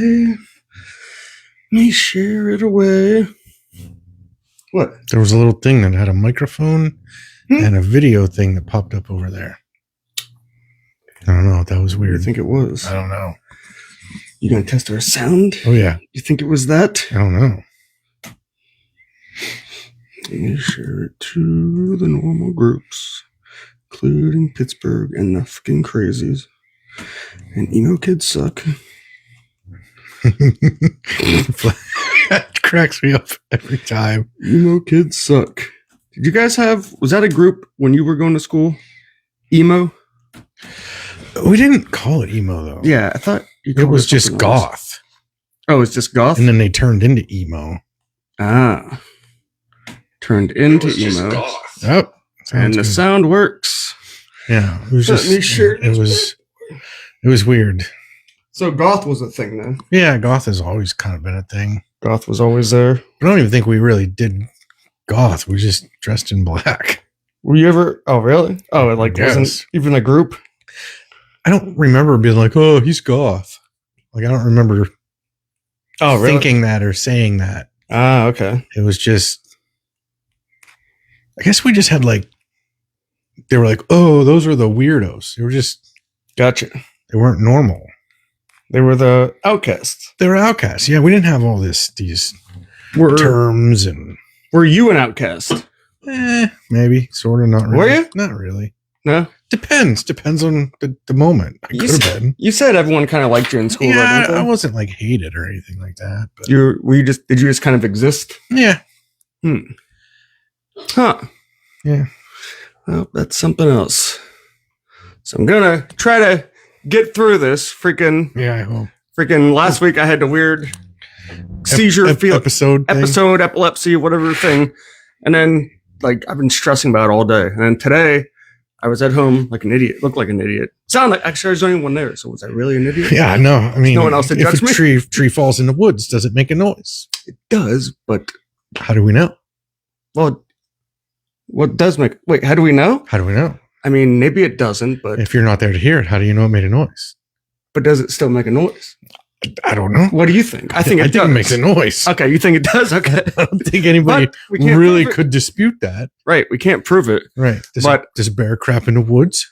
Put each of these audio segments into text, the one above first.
away. Me share it away. What? There was a little thing that had a microphone and a video thing that popped up over there. I don't know. That was weird. I think it was. I don't know. You gonna test our sound? Oh, yeah. You think it was that? I don't know. You share it to the normal groups, including Pittsburgh and the fucking crazies. And emo kids suck. That cracks me up every time. Emo kids suck. Did you guys was that a group when you were going to school? Emo? We didn't call it emo, though. Yeah, I thought it was just goth. Oh, it's just goth? And then they turned into emo. Ah. Turned into emo. Yep. And the sound works. Yeah. It was just, it was weird. So goth was a thing then? Yeah, goth has always kind of been a thing. Goth was always there. I don't even think we really did goth. We just dressed in black. Were you ever? Oh, really? Oh, it wasn't even a group? I don't remember being like, oh, he's goth. Like, I don't remember thinking that or saying that. Ah, okay. It was just, I guess we just had they were like, oh, those were the weirdos. They were just. Gotcha. They weren't normal. They were the outcasts. They were outcasts. Yeah, we didn't have all these terms and. Were you an outcast? Maybe, sort of, not really. Were you? Not really. No? Depends on the moment. I could have been. You said everyone kind of liked you in school. Yeah, I wasn't hated or anything like that. But. Did you just kind of exist? Yeah. Huh. Yeah. Well, that's something else. So I'm gonna try to get through this. Yeah, I hope. Last week I had the weird seizure episode, epilepsy, whatever thing. And then I've been stressing about it all day. And then today I was at home like an idiot, looked like an idiot. Actually, I was the only one there. So was I really an idiot? Yeah, no. I mean, no one else to judge me. If a tree falls in the woods, does it make a noise? It does, but how do we know? Well, what does make? Wait, how do we know? How do we know? I mean, maybe it doesn't, but if you're not there to hear it, how do you know it made a noise? But does it still make a noise? I don't know. What do you think? I think it makes a noise. Okay, you think it does? Okay. I don't think anybody really could dispute that. Right, we can't prove it. Right. Does a bear crap in the woods?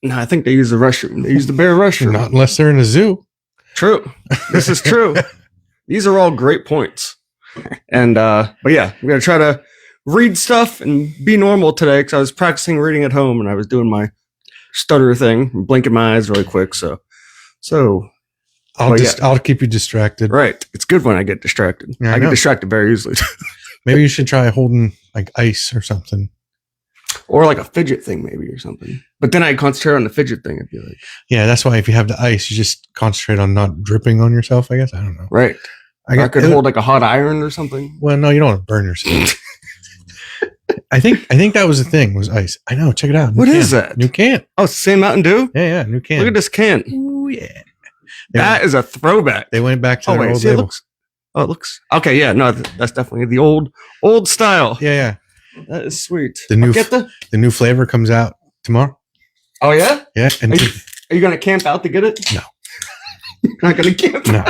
No, I think they use the restroom. They use the bear restroom. Not unless they're in a zoo. True. This is true. These are all great points. And but yeah, I'm gonna try to read stuff and be normal today because I was practicing reading at home and I was doing my stutter thing, blinking my eyes really quick. So I'll keep you distracted. Right. It's good when I get distracted. Yeah, I get distracted very easily. Maybe you should try holding ice or something. Or a fidget thing maybe or something. But then I concentrate on the fidget thing, I feel like. Yeah, that's why if you have the ice, you just concentrate on not dripping on yourself, I guess. I don't know. Right. I could hold a hot iron or something. Well, no, you don't want to burn yourself. I think that was the thing, was ice. I know, check it out. What is that? New can. Oh, same Mountain Dew? Yeah, new can. Look at this can. Oh, yeah. That is a throwback. They went back to their old label. It looks. Okay, yeah, no, that's definitely the old style. Yeah. That is sweet. The new flavor comes out tomorrow. Oh, yeah? Yeah. And are you going to camp out to get it? No. You're not going to camp No.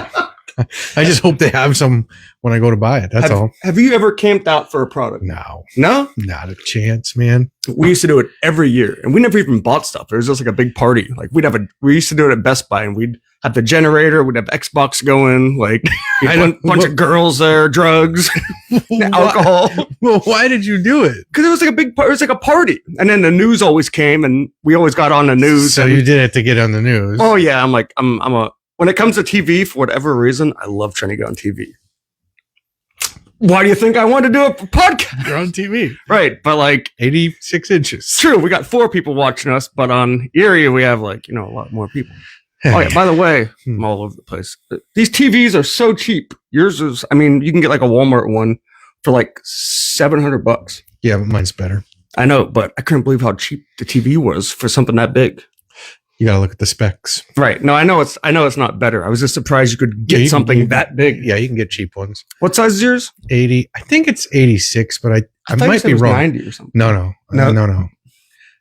I just hope they have some when I go to buy it. That's all. Have you ever camped out for a product? No. No? Not a chance, man. We used to do it every year, and we never even bought stuff. It was just a big party. We used to do it at Best Buy, and we'd have the generator, we'd have Xbox going, a bunch of girls there, drugs, alcohol. Well, why did you do it? Because it was a big party. It was a party. And then the news always came, and we always got on the news. So you did it to get on the news. Oh, yeah. When it comes to TV, for whatever reason, I love trying to get on TV. Why do you think I want to do a podcast? You're on TV. Right, but 86 inches. True, we got 4 people watching us, but on Erie, we have a lot more people. Hey. Oh, yeah, by the way, I'm all over the place. These TVs are so cheap. Yours is, you can get a Walmart one for $700. Yeah, but mine's better. I know, but I couldn't believe how cheap the TV was for something that big. You got to look at the specs. Right. No, I know it's not better. I was just surprised you could get something that big. Yeah, you can get cheap ones. What size is yours? 80. I think it's 86, but I might be wrong. 90 or something. No.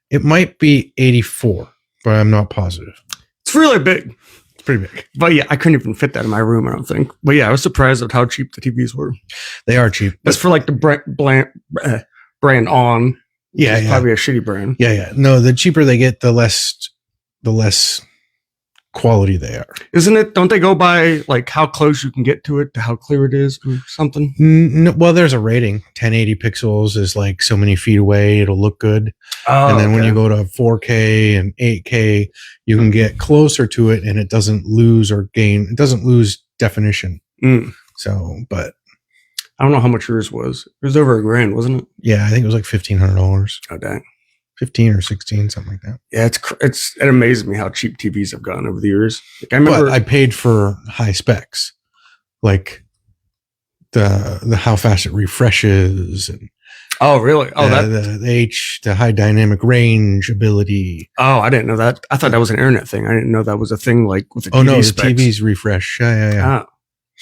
It might be 84, but I'm not positive. It's really big. It's pretty big. But yeah, I couldn't even fit that in my room, I don't think. But yeah, I was surprised at how cheap the TVs were. They are cheap. That's for like the brand on. Yeah, It's probably a shitty brand. Yeah. No, the cheaper they get, the less quality they are. Isn't it? Don't they go by like how close you can get to it to how clear it is or something? No, well, there's a rating. 1080 pixels is like so many feet away. It'll look good. Oh, and then when you go to 4K and 8K, you can get closer to it and it doesn't lose or gain. It doesn't lose definition. So, but I don't know how much yours was. It was over $1,000, wasn't it? yeah, I think it was like $1,500. Oh, dang. 15 or 16, something like that. Yeah, it amazes me how cheap TVs have gotten over the years. Like I remember, but I paid for high specs, like the how fast it refreshes, and oh really? Oh, the high dynamic range ability. Oh, I didn't know that. I thought that was an internet thing. I didn't know that was a thing. Like with the oh TV no, specs. the TVs refresh. Yeah. Oh.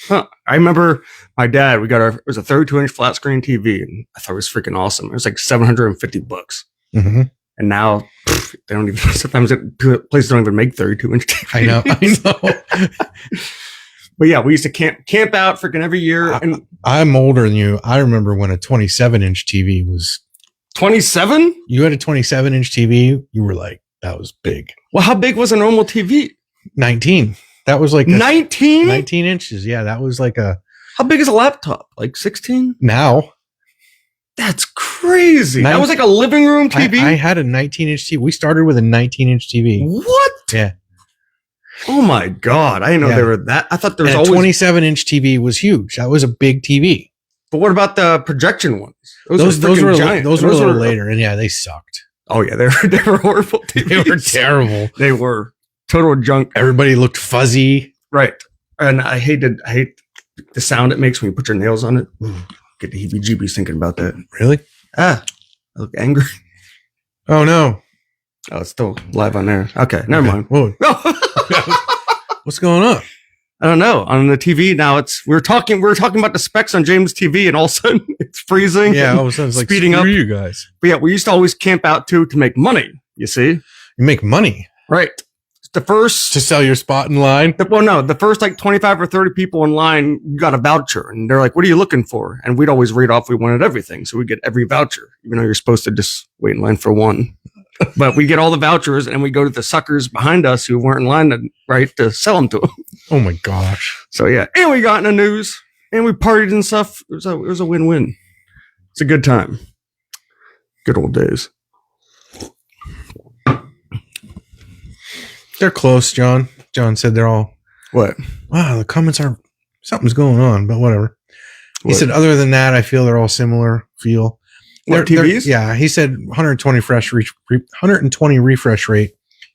Huh. I remember my dad. It was a 32-inch flat screen TV, and I thought it was freaking awesome. It was like $750. Mm-hmm. And now they don't even. Sometimes places don't even make 32-inch TVs. I know. But yeah, we used to camp out freaking every year. And I'm older than you. I remember when a 27-inch TV was 27. You had a 27-inch TV. You were like, that was big. Well, how big was a normal TV? 19. That was like 19. 19 inches. Yeah, that was like a. How big is a laptop? Like 16? Now. That's crazy. That was like a living room TV. I had a 19-inch TV. We started with a 19-inch TV. What? Yeah. Oh my God. I didn't know they were that. I thought there was always. A 27-inch TV was huge. That was a big TV. But what about the projection ones? Those were giant. Those were a little later. And yeah, they sucked. Oh yeah, they were horrible TVs. They were terrible. They were total junk. Everybody looked fuzzy. Right. And I hate the sound it makes when you put your nails on it. Ooh, get the heebie-jeebies thinking about that. Really? I look angry. Oh no. Oh, it's still live on there. Okay, never mind. Whoa. What's going on? I don't know. On the TV now, we were talking about the specs on James' TV, and all of a sudden it's freezing. Yeah, all of a sudden it's like speeding up. You guys. But yeah, we used to always camp out too to make money. You see, you make money, right? The first to sell your spot in line. The first like 25 or 30 people in line got a voucher, and they're like, "What are you looking for?" And we'd always read off we wanted everything, so we'd get every voucher, even though you're supposed to just wait in line for one. But we get all the vouchers, and we go to the suckers behind us who weren't in line to sell them to them. Oh my gosh! So yeah, and we got in the news, and we partied and stuff. It was a win-win. It's a good time. Good old days. They're close, John. John said they're all. What? Wow, the comments are something's going on, but whatever. He said, other than that, I feel they're all similar feel. What, TVs? Yeah, he said 120 refresh rate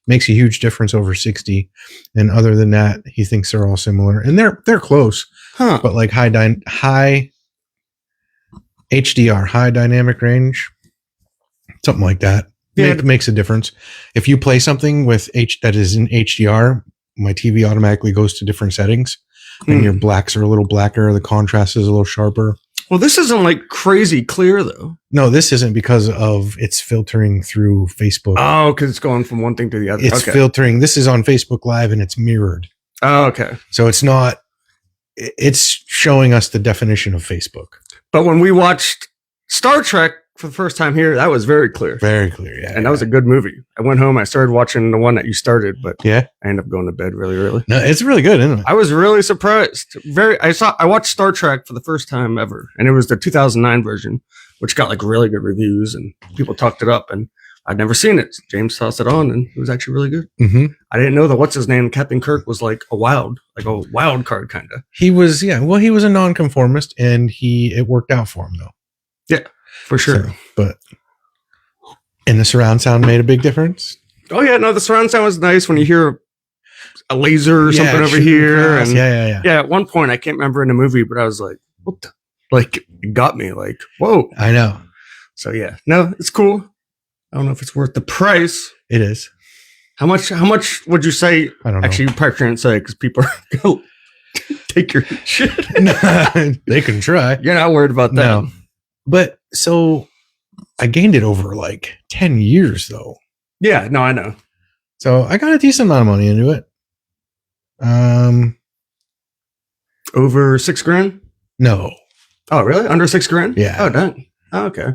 makes a huge difference over 60, and other than that, he thinks they're all similar, and they're close. Huh? But like high HDR, high dynamic range, something like that. Yeah, makes a difference. If you play something with that is in HDR, my TV automatically goes to different settings, and your blacks are a little blacker. The contrast is a little sharper. Well, this isn't like crazy clear though. No, this isn't because of it's filtering through Facebook. Oh, because it's going from one thing to the other. It's filtering. This is on Facebook Live and it's mirrored. Oh, okay. So it's not. It's showing us the definition of Facebook. But when we watched Star Trek for the first time here, that was very clear. Very clear, yeah. And that was a good movie. I went home, I started watching the one that you started, but yeah, I ended up going to bed really early. No, it's really good, isn't it? I was really surprised. I watched Star Trek for the first time ever, and it was the 2009 version, which got like really good reviews, and people talked it up, and I'd never seen it. James tossed it on, and it was actually really good. Mm-hmm. I didn't know that what's his name, Captain Kirk, was like a wild card kind of. He was, yeah. Well, he was a nonconformist, and it worked out for him though. Yeah, for sure. And the surround sound made a big difference. Oh yeah, no, the surround sound was nice when you hear a laser or something over here. And yeah. At one point, I can't remember in the movie, but I was like, what the? Like, it got me like, whoa. I know. So yeah, no, it's cool. I don't know if it's worth the price. It is. How much would you say? I don't know. Actually, you probably can't say because people are going to take your shit. They can try. You're not worried about that. No. But so I gained it over like 10 years though. Yeah, no, I know. So I got a decent amount of money into it. Over $6,000? No. Oh, really? Under $6,000? Yeah. Oh, dang. Oh, okay.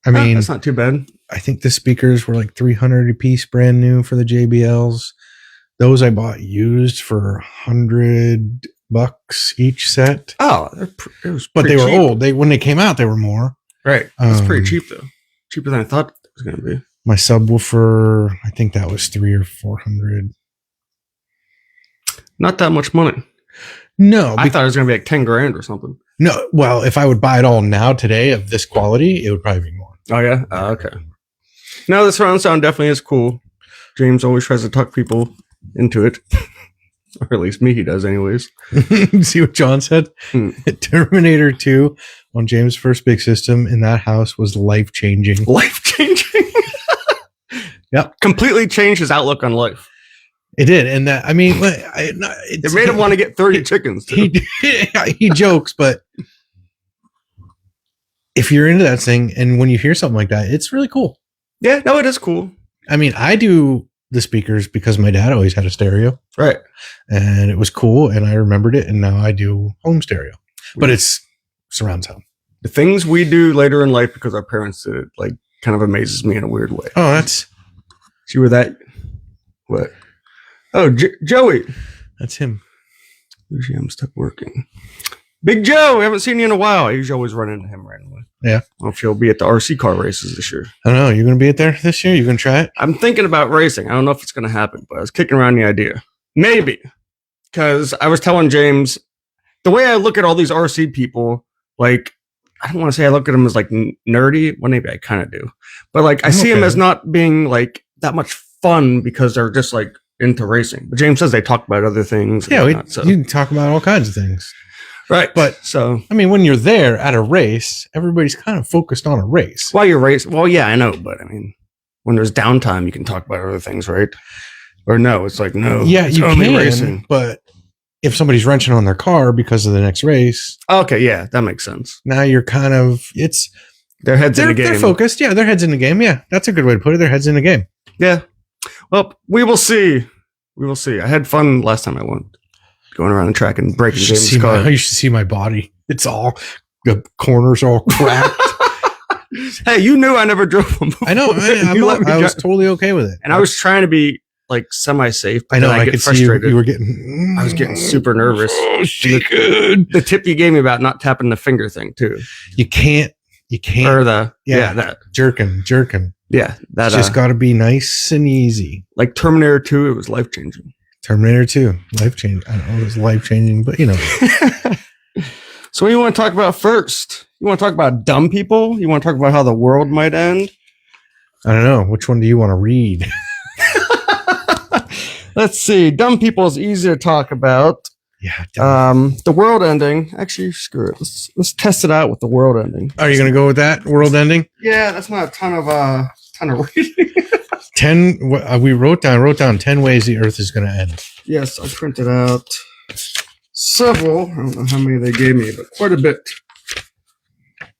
I mean, that's not too bad. I think the speakers were like $300 a piece, brand new for the JBLs. Those I bought used for $100 each set. Oh, it was but they were cheap. old. When they came out, they were more. Right. That's pretty cheap though. Cheaper than I thought it was going to be. My subwoofer, I think that was $300 or $400. Not that much money. No, I thought it was going to be like $10,000 or something. No, well, if I would buy it all now today of this quality, it would probably be more. Oh yeah. Okay. No, the surround sound definitely is cool. James always tries to talk people into it, or at least me, he does, anyways. See what John said? Terminator 2 on James' first big system in that house was life changing. Life changing. Yep, completely changed his outlook on life. It did, and that it made him want to get 30 chickens. Too. He jokes, but if you're into that thing, and when you hear something like that, it's really cool. Yeah, no, it is cool. I mean, I do the speakers because my dad always had a stereo, right? And it was cool, and I remembered it, and now I do home stereo, but it's surround sound. The things we do later in life because our parents did it, like, kind of amazes me in a weird way. Oh, that's see where that what. Oh, Joey. That's him. Usually I'm stuck working. Big Joe, we haven't seen you in a while. I usually always run into him randomly. Yeah. I don't know if he'll be at the RC car races this year. I don't know. You're going to be at there this year? You're going to try it? I'm thinking about racing. I don't know if it's going to happen, but I was kicking around the idea. Maybe. Because I was telling James, the way I look at all these RC people, like, I don't want to say I look at them as, like, nerdy. Well, maybe I kind of do. But, like, I see them as not being, like, that much fun because they're just, like, into racing. But James says they talk about other things. Yeah, you can talk about all kinds of things. Right. But so, I mean, when you're there at a race, everybody's kind of focused on a race. While you're racing, well, yeah, I know. But I mean, when there's downtime, you can talk about other things, right? Or no, it's like, no. Yeah, you only can. Racing. But if somebody's wrenching on their car because of the next race. Okay, yeah, that makes sense. Now you're kind of, their heads in the game. They're focused. Yeah, their heads in the game. Yeah, that's a good way to put it. Their heads in the game. Yeah. Well, we will see. We will see. I had fun last time I went going around the track and breaking James' car. You should see my body. It's all, the corners are all cracked. Hey, you knew I never drove them before. I know. I was totally okay with it. And I was trying to be like semi-safe. I know. I could frustrated. See you were getting. I was getting super nervous. Oh, the tip you gave me about not tapping the finger thing too. You can't. Or that jerking. Yeah, that it's just got to be nice and easy. Like Terminator 2, it was life changing. Terminator 2, life changing. I don't know if it was life changing, but you know. So what do you want to talk about first? You want to talk about dumb people? You want to talk about how the world might end? I don't know. Which one do you want to read? Let's see. Dumb people is easy to talk about. Yeah. The world ending. Actually, screw it. Let's test it out with the world ending. Are you going to go with that world ending? Yeah, that's not a ton of reading. 10. We wrote down 10 ways the Earth is going to end. Yes, I printed out several. I don't know how many they gave me, but quite a bit.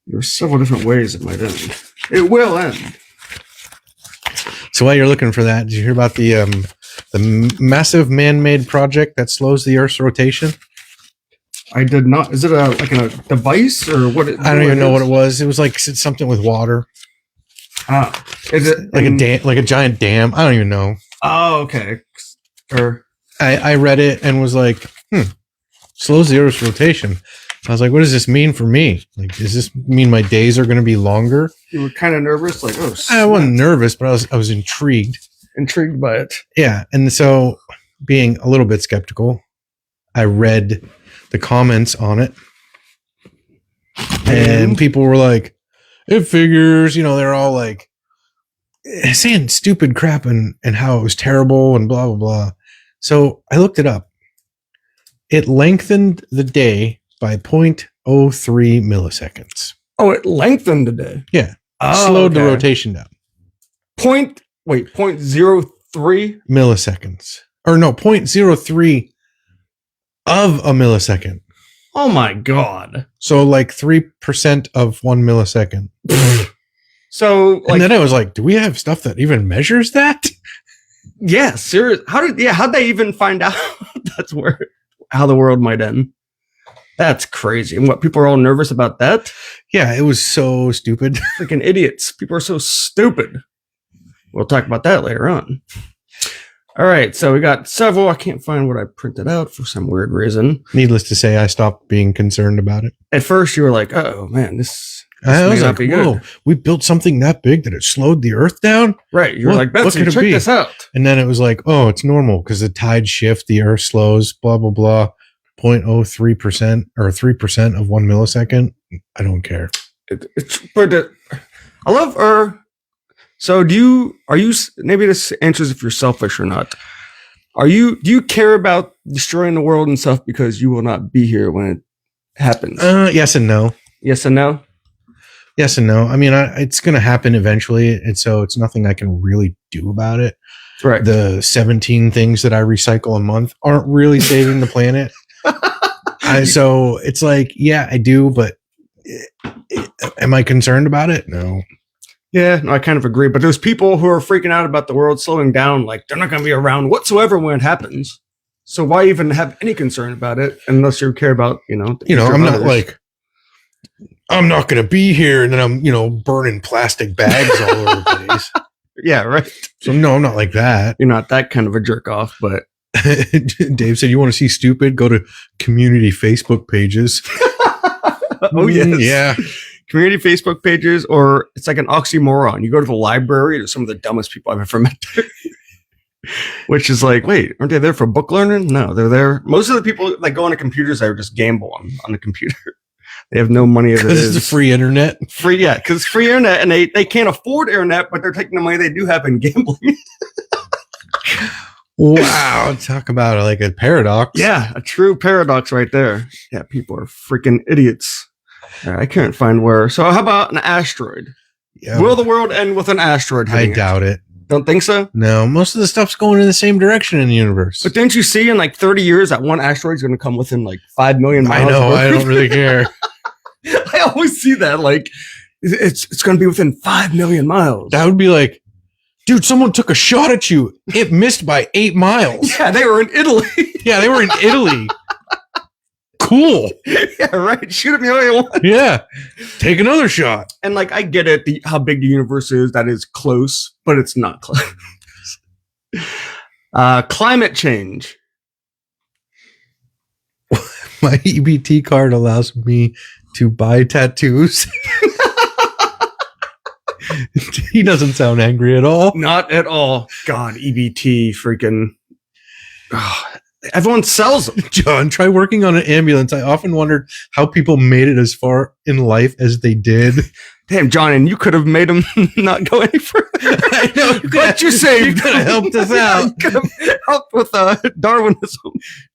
There are several different ways it might end. It will end. So while you're looking for that, did you hear about the massive man-made project that slows the Earth's rotation? I did not. Is it a device or what? I don't even know what it was. It was like something with water. Is it like a dam, like a giant dam? I don't even know. Oh, okay. Or I read it and was like, slows the Earth's rotation. I was like, what does this mean for me? Like, does this mean my days are going to be longer? You were kind of nervous, like, oh, snap. I wasn't nervous, but I was intrigued. Intrigued by it. Yeah, and so being a little bit skeptical, I read the comments on it, and people were like, "It figures," they're all like saying stupid crap and how it was terrible and blah blah blah. So I looked it up. It lengthened the day by 0.03 milliseconds. Oh, it lengthened the day. Yeah, slowed the rotation down. 0.03 milliseconds, or no, 0.03 of a millisecond. Oh my god! So like 3% of 1 millisecond. So, and then I was like, do we have stuff that even measures that? Yeah, serious. How'd they even find out how the world might end? That's crazy. And what, people are all nervous about that? Yeah, it was so stupid. Freaking idiots. People are so stupid. We'll talk about that later on. All right, so we got several. I can't find what I printed out for some weird reason. Needless to say, I stopped being concerned about it. At first, you were like, "Oh man, this I may was not like, be whoa, good." we built something that big that it slowed the Earth down? Right? You're like, "Betsy, could it check be?" this out." And then it was like, oh, it's normal because the tides shift, the Earth slows, blah, blah, blah. 0.03% or 3% of 1 millisecond. I don't care. I love her. So are you, maybe this answers if you're selfish or not. Do you care about destroying the world and stuff because you will not be here when it happens? Yes and no. Yes and no? Yes and no. I mean, it's going to happen eventually. And so it's nothing I can really do about it. Right. The 17 things that I recycle a month aren't really saving the planet. So it's like, yeah, I do, but am I concerned about it? No. Yeah, no, I kind of agree. But there's people who are freaking out about the world slowing down, like they're not going to be around whatsoever when it happens. So why even have any concern about it unless you care about, I'm not like, I'm not going to be here, and then I'm, burning plastic bags all over the place. Yeah, right. So no, I'm not like that. You're not that kind of a jerk off, but Dave said, you want to see stupid? Go to community Facebook pages. Oh, yes. Yeah. Community Facebook pages, or it's like an oxymoron. You go to the library, there's some of the dumbest people I've ever met there. Which is like, wait, aren't they there for book learning? No, they're there. Most of the people that go on the computers there just gamble on the computer. They have no money as it is. It's free internet. Free, yeah, because it's free internet, and they can't afford internet, but they're taking the money they do have in gambling. Wow, talk about like a paradox. Yeah, a true paradox right there. Yeah, people are freaking idiots. I can't find where. So how about an asteroid? Yeah. Will the world end with an asteroid? I doubt it. Don't think so? No, most of the stuff's going in the same direction in the universe. But didn't you see in like 30 years that one asteroid's going to come within like 5 million miles? I know. I don't really care. I always see that. Like, it's going to be within 5 million miles. That would be like, dude, someone took a shot at you. It missed by 8 miles. Yeah, they were in Italy. Yeah, they were in Italy. Cool. Yeah, right. Shoot at me all you want. Yeah. Take another shot. And like, I get it, how big the universe is. That is close, but it's not close. Climate change. My EBT card allows me to buy tattoos. He doesn't sound angry at all. Not at all. God, EBT freaking. Everyone sells them. John, try working on an ambulance. I often wondered how people made it as far in life as they did. Damn, John, and you could have made them not go any further. I know. But you saved. You could have helped us out. You could have helped with Darwinism.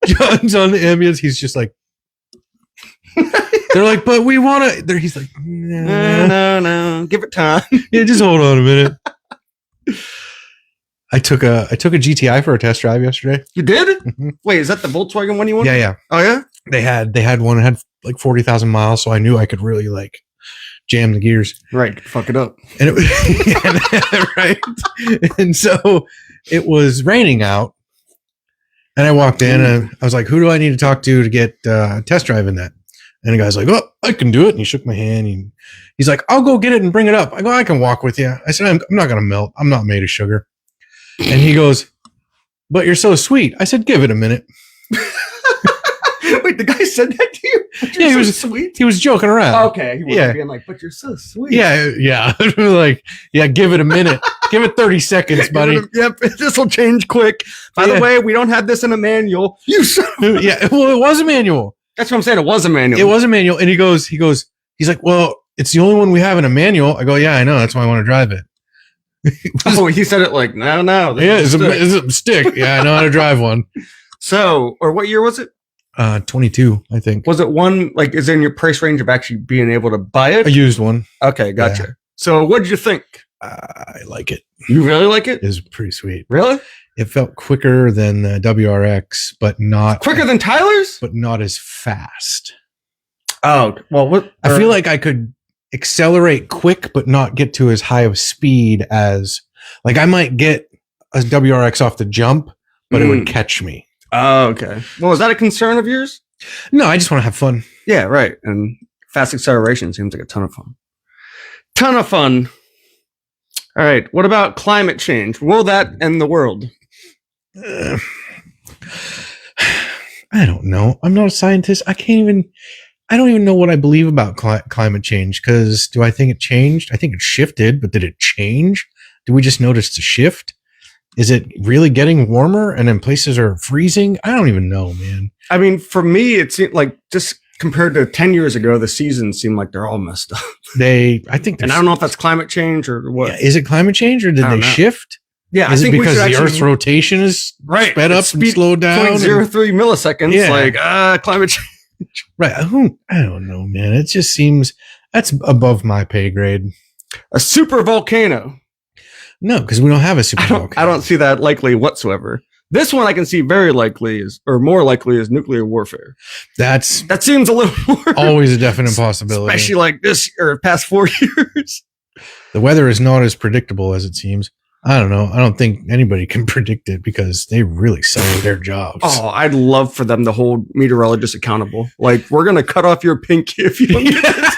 John's on the ambulance. He's just like, they're like, but we want to. He's like, no. Give it time. Yeah, just hold on a minute. I took a GTI for a test drive yesterday. You did? Mm-hmm. Wait, is that the Volkswagen one you want? Yeah. Oh yeah. They had one that had like 40,000 miles, so I knew I could really like jam the gears. Right, fuck it up. And it was right. And so it was raining out, and I walked in and I was like, "Who do I need to talk to get test driving that?" And the guy's like, "Oh, I can do it." And he shook my hand. And he's like, "I'll go get it and bring it up." I go, "I can walk with you." I said, "I'm not going to melt. I'm not made of sugar." And he goes, "But you're so sweet." I said, "Give it a minute." Wait, the guy said that to you? Yeah, he was sweet. He was joking around. Okay, he wasn't being like, "But you're so sweet." Yeah. Like, yeah, give it a minute. Give it 30 seconds, buddy. Yep, this will change quick. By the way, we don't have this in a manual. You Yeah, well, it was a manual. That's what I'm saying. It was a manual. It was a manual. And he's like, "Well, it's the only one we have in a manual." I go, "Yeah, I know. That's why I want to drive it." He said it like, no. Yeah, it's a stick. Yeah, I know how to drive one. So, or what year was it? 22, I think. Was it one, like, is it in your price range of actually being able to buy it? I used one. Okay, gotcha. Yeah. So, what did you think? I like it. You really like it? It's pretty sweet. Really? It felt quicker than the WRX, but not... Quicker than Tyler's? But not as fast. Oh, well, what... I feel like I could accelerate quick, but not get to as high of speed as... Like, I might get a WRX off the jump, but it would catch me. Oh, okay. Well, is that a concern of yours? No, I just want to have fun. Yeah, right. And fast acceleration seems like a ton of fun. Ton of fun. All right. What about climate change? Will that end the world? I don't know. I'm not a scientist. I don't even know what I believe about climate change, because do I think it changed? I think it shifted, but did it change? Do we just notice the shift? Is it really getting warmer and then places are freezing? I don't even know, man. I mean, for me, it seemed like just compared to 10 years ago, the seasons seem like they're all messed up. I think, and I don't know if that's climate change or what. Yeah, is it climate change or did they shift? Yeah, is it because the Earth's rotation is sped up and slowed down? 0.03 milliseconds, climate change. Right. I don't know, man. It just seems that's above my pay grade. A super volcano. No, because we don't have a super volcano. I don't see that likely whatsoever. This one I can see very likely more likely is nuclear warfare. That seems a little more always a definite possibility, especially like this or past 4 years. The weather is not as predictable as it seems. I don't know. I don't think anybody can predict it because they really suck at their jobs. Oh, I'd love for them to hold meteorologists accountable. Like, we're going to cut off your pinky if you don't get this.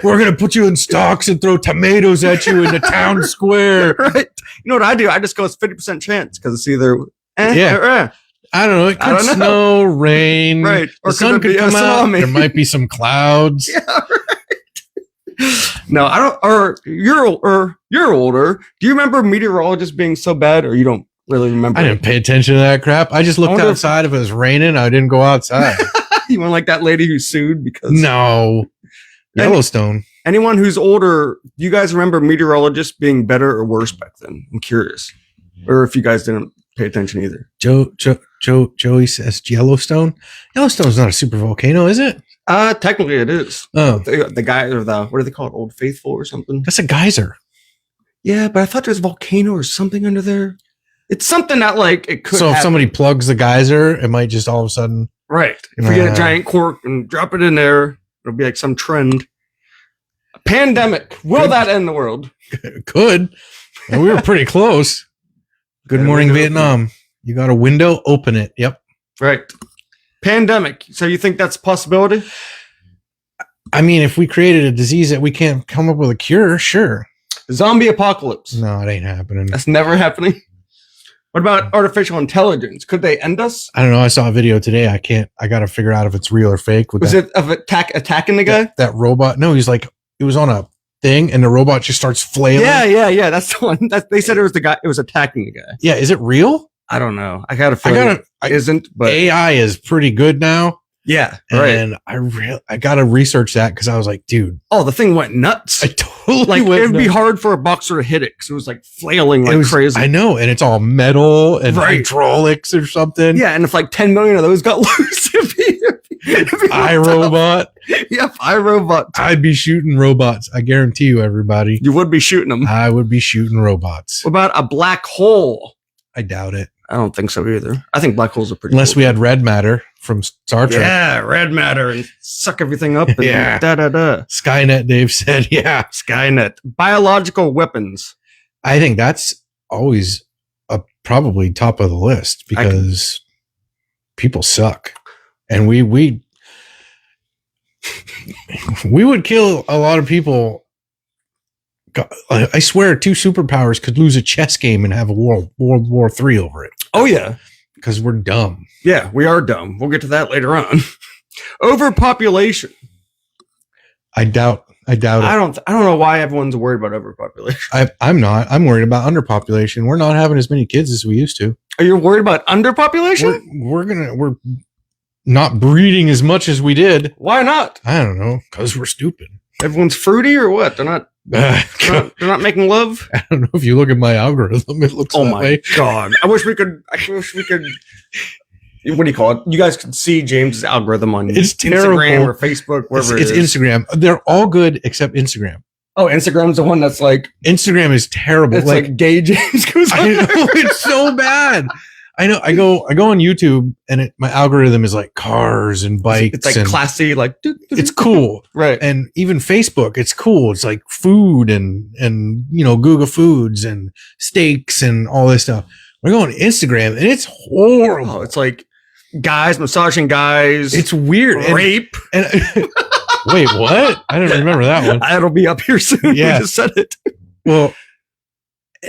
We're going to put you in stocks and throw tomatoes at you in the town square. Right. You know what I do? I just go, it's 50% chance because it's either I don't know. It could snow, rain. Right. Or the sun could come out. There might be some clouds. Yeah, right. No, I don't. Or you're older. Do you remember meteorologists being so bad, or you don't really remember? I didn't pay attention to that crap. I just looked outside if it was raining. I didn't go outside. You went like that lady who sued because Yellowstone. Anyone who's older, do you guys remember meteorologists being better or worse back then? I'm curious, or if you guys didn't pay attention either. Joey says Yellowstone. Yellowstone's not a super volcano, is it? Technically it is. Oh, the guy or what do they call it? Old Faithful or something? That's a geyser. Yeah, but I thought there's a volcano or something under there. It's something that like it could. So if somebody plugs the geyser, it might just all of a sudden. Right. If we get a giant cork and drop it in there, it'll be like some trend. A pandemic. Will that end the world? It could. Well, we were pretty close. Good morning, Vietnam. You got a window? Open it. Yep. Right. Pandemic. So you think that's a possibility? I mean, if we created a disease that we can't come up with a cure, sure. Zombie apocalypse. No, it ain't happening. That's never happening. What about artificial intelligence? Could they end us? I don't know. I saw a video today. I got to figure out if it's real or fake. Was it of attacking the guy? That robot? No, he's like, it was on a thing and the robot just starts flailing. Yeah. That's the one. They said it was the guy. It was attacking the guy. Yeah. Is it real? I don't know. I got to figure it isn't, but AI is pretty good now. Yeah. And I got to research that because I was like, dude. Oh, the thing went nuts. I totally went nuts. It'd be hard for a boxer to hit it because it was like flailing like crazy. I know. And it's all metal and hydraulics or something. Yeah. And if like 10 million of those got loose, it'd be iRobot. Yep. iRobot. I'd be shooting robots. I guarantee you, everybody. You would be shooting them. I would be shooting robots. What about a black hole? I doubt it. I don't think so either. I think black holes are pretty Unless we had red matter from Star Trek. Yeah, red matter and suck everything up. And Skynet, Dave said. Yeah. Skynet. Biological weapons. I think that's always probably top of the list because people suck. And we would kill a lot of people. I swear 2 superpowers could lose a chess game and have a World War III over it. Oh, yeah. Because we're dumb. Yeah, we are dumb. We'll get to that later on. Overpopulation. I doubt it. I don't know why everyone's worried about overpopulation. I'm not. I'm worried about underpopulation. We're not having as many kids as we used to. Are you worried about underpopulation? We're not breeding as much as we did. Why not? I don't know. Because we're stupid. Everyone's fruity or what? They're not making love. I don't know. If you look at my algorithm, it looks. Oh that my way. God! I wish we could. What do you call it? You guys could see James's algorithm on Instagram or Facebook, wherever it's Instagram. They're all good except Instagram. Oh, Instagram's the one that's like Instagram is terrible. It's like gay James goes on. I know it's so bad. I know. I go on YouTube, and my algorithm is like cars and bikes. It's like and classy, like it's cool, right? And even Facebook, it's cool. It's like food and Google Foods and steaks and all this stuff. I go on Instagram, and it's horrible. Oh, it's like guys massaging guys. It's weird. Rape. And wait, what? I didn't remember that one. It'll be up here soon. Yeah. We just said it. Well,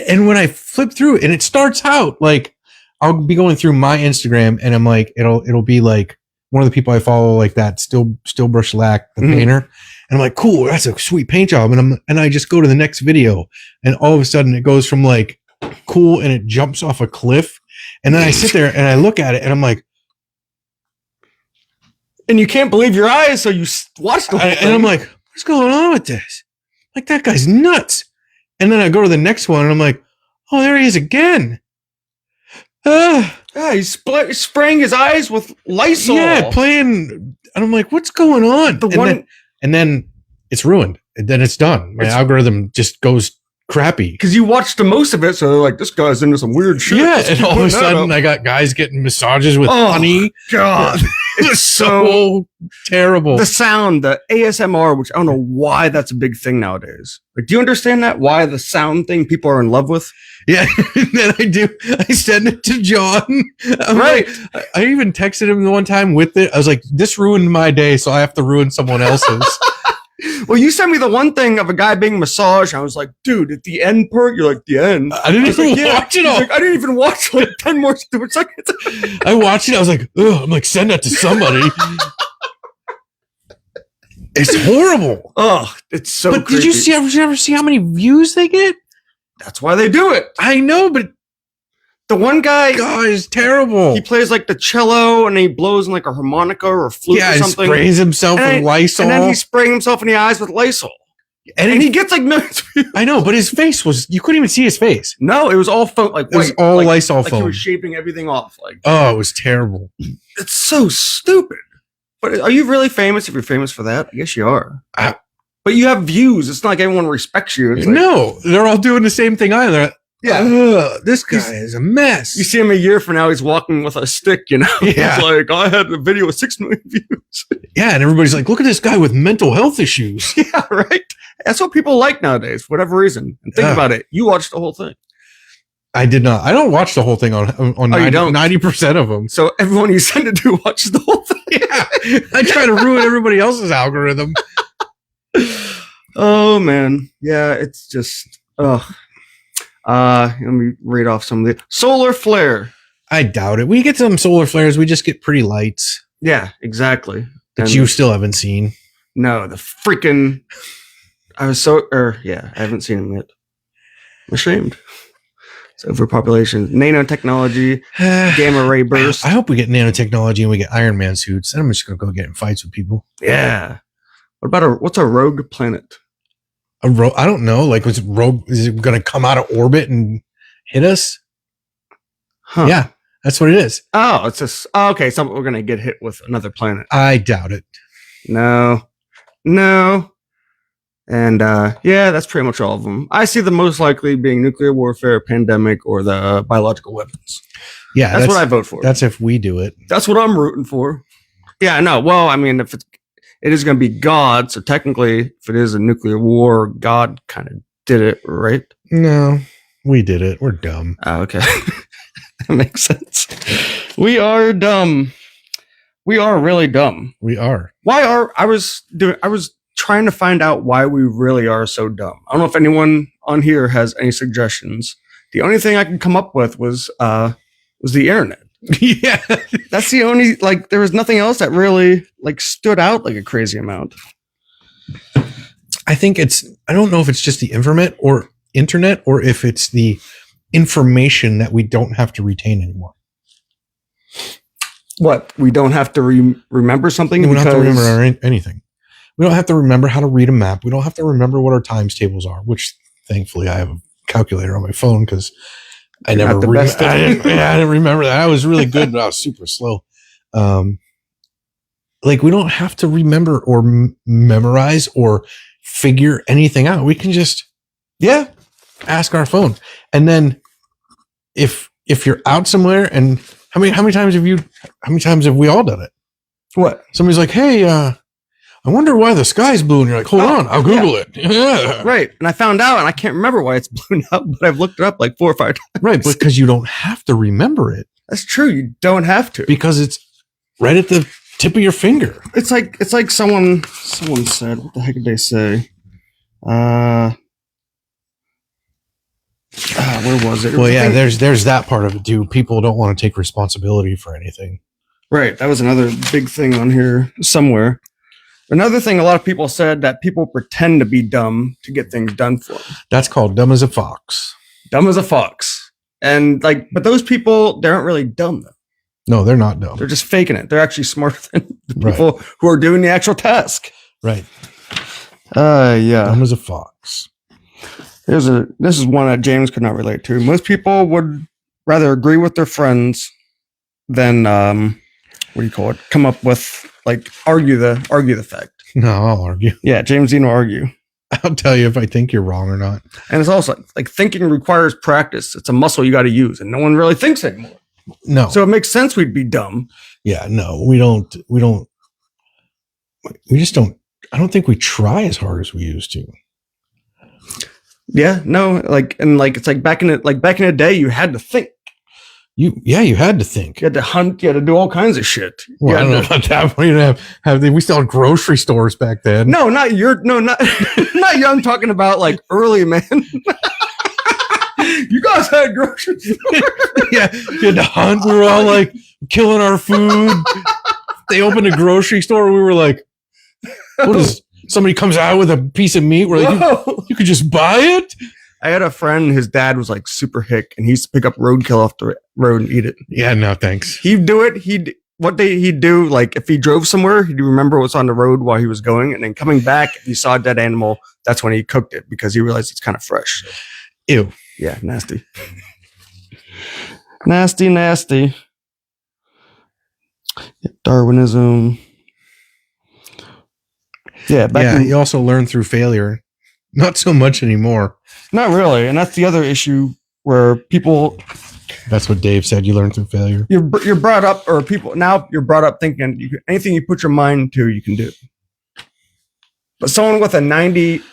and when I flip through it, and it starts out like I'll be going through my Instagram, and I'm like, it'll be like one of the people I follow, like that still brush lack, the painter, and I'm like, cool, that's a sweet paint job, and I just go to the next video, and all of a sudden it goes from like cool, and it jumps off a cliff, and then I sit there and I look at it, and I'm like, and you can't believe your eyes, so you watch the whole thing. And I'm like, what's going on with this? Like, that guy's nuts. And then I go to the next one, and I'm like, oh, there he is again. Yeah, he's spraying his eyes with Lysol. Yeah, playing. And I'm like, what's going on? And then it's ruined. And then it's done. My algorithm just goes crappy. Because you watched the most of it, so they're like, this guy's into some weird shit. Yeah, and all of a sudden I got guys getting massages with honey. God. It's so terrible. The sound, the ASMR, which I don't know why that's a big thing nowadays. Like, do you understand that? Why the sound thing people are in love with? Yeah, and then I send it to John. Right. Like, I even texted him the one time with it. I was like, this ruined my day, so I have to ruin someone else's. Well, you sent me the one thing of a guy being massaged. I was like, dude, at the end part, you're like, the end. I didn't even watch it all. Like, I didn't even watch like 10 more stupid seconds. I watched it. I was like, ugh. I'm like, send that to somebody. It's horrible. Oh, it's so But creepy. did you ever see how many views they get? That's why they do it. I know, but the one guy, God, is terrible. He plays like the cello and he blows in like a harmonica or a flute or something. He sprays himself with Lysol. And then he's spraying himself in the eyes with Lysol. And he gets like millions of views. I know, but his face you couldn't even see his face. No, it was all foam, like white. It was all Lysol like foam. He was shaving everything off. Like, oh, it was terrible. It's so stupid. But are you really famous if you're famous for that? I guess you are. But you have views. It's not like everyone respects you. It's like, no, they're all doing the same thing either. Yeah, this guy is a mess. You see him a year from now, he's walking with a stick, you know? Yeah. It's like, I had a video with 6 million views. Yeah, and everybody's like, look at this guy with mental health issues. Yeah, right? That's what people like nowadays, for whatever reason. And think about it. You watched the whole thing. I did not. I don't watch the whole thing on 90% of them. So everyone you send it to watches the whole thing. Yeah. I try to ruin everybody else's algorithm. Oh, man. Yeah, it's just, ugh. Let me read off some of the solar flare. I doubt it. We get some solar flares. We just get pretty lights. Yeah, exactly. That you still haven't seen. No, the freaking. I haven't seen them yet. I'm ashamed. It's overpopulation, nanotechnology, gamma ray burst. I hope we get nanotechnology and we get Iron Man suits. Then I'm just gonna go get in fights with people. Yeah. What about what's a rogue planet? I don't know. Like, is it going to come out of orbit and hit us? Huh. Yeah, that's what it is. Oh, it's just okay. So we're going to get hit with another planet. I doubt it. No. And yeah, that's pretty much all of them. I see the most likely being nuclear warfare, pandemic, or the biological weapons. Yeah, that's what I vote for. That's if we do it. That's what I'm rooting for. Yeah, no. Well, I mean, if it is going to be God, so technically, if it is a nuclear war, God kind of did it, right? No, we did it. We're dumb. Oh, okay. That makes sense. We are dumb. We are really dumb. We are. I was trying to find out why we really are so dumb. I don't know if anyone on here has any suggestions. The only thing I could come up with was the internet. Yeah, that's the only, like, there was nothing else that really like stood out like a crazy amount. I think I don't know if it's just the internet or if it's the information that we don't have to retain anymore. What? We don't have to remember something? We don't have to remember anything. We don't have to remember how to read a map. We don't have to remember what our times tables are, which thankfully I have a calculator on my phone because I didn't remember that. I was really good, but I was super slow. Like, we don't have to remember or memorize or figure anything out. We can just, ask our phone. And then if if you're out somewhere, and how many times have we all done it? What? Somebody's like, hey, I wonder why the sky's blue. And you're like, hold on, I'll Google it. Yeah. Right. And I found out, and I can't remember why it's blue now, but I've looked it up like 4 or 5 times. Right. Because you don't have to remember it. That's true. You don't have to. Because it's right at the tip of your finger. It's like someone said, what the heck did they say? Where was it? Well, yeah, there's that part of it too. People don't want to take responsibility for anything. Right. That was another big thing on here somewhere. Another thing a lot of people said, that people pretend to be dumb to get things done for them. That's called dumb as a fox. Dumb as a fox. And but those people, they aren't really dumb though. No, they're not dumb. They're just faking it. They're actually smarter than the people who are doing the actual task. Right. Yeah. Dumb as a fox. This is one that James could not relate to. Most people would rather agree with their friends than come up with argue the fact. No, I'll argue. Yeah, James Dean will argue. I'll tell you if I think you're wrong or not. And it's also like thinking requires practice. It's a muscle you got to use, and no one really thinks anymore. No. So it makes sense we'd be dumb. Yeah, no, we just don't. I don't think we try as hard as we used to. Yeah, no, it's like back in the day, you had to think. You had to think. You had to hunt. You had to do all kinds of shit. Well, I don't know about that. We didn't have we still had grocery stores back then. No, not not you. I'm talking about early, man. You guys had grocery stores. Yeah, you had to hunt. We were all killing our food. They opened a grocery store. We were like, what is? Somebody comes out with a piece of meat. We're like, you could just buy it. I had a friend, his dad was super hick, and he used to pick up roadkill off the road and eat it. Yeah, no, thanks. He'd do it. He'd do, if he drove somewhere, he'd remember what's on the road while he was going, and then coming back, if he saw a dead animal, that's when he cooked it, because he realized it's kind of fresh. So. Ew. Yeah, nasty. Nasty. Darwinism. Yeah, you also learn through failure. Not so much anymore. Not really, and that's the other issue where people. That's what Dave said. You learn through failure. You're brought up, or you're brought up thinking anything you put your mind to, you can do. But someone with a 92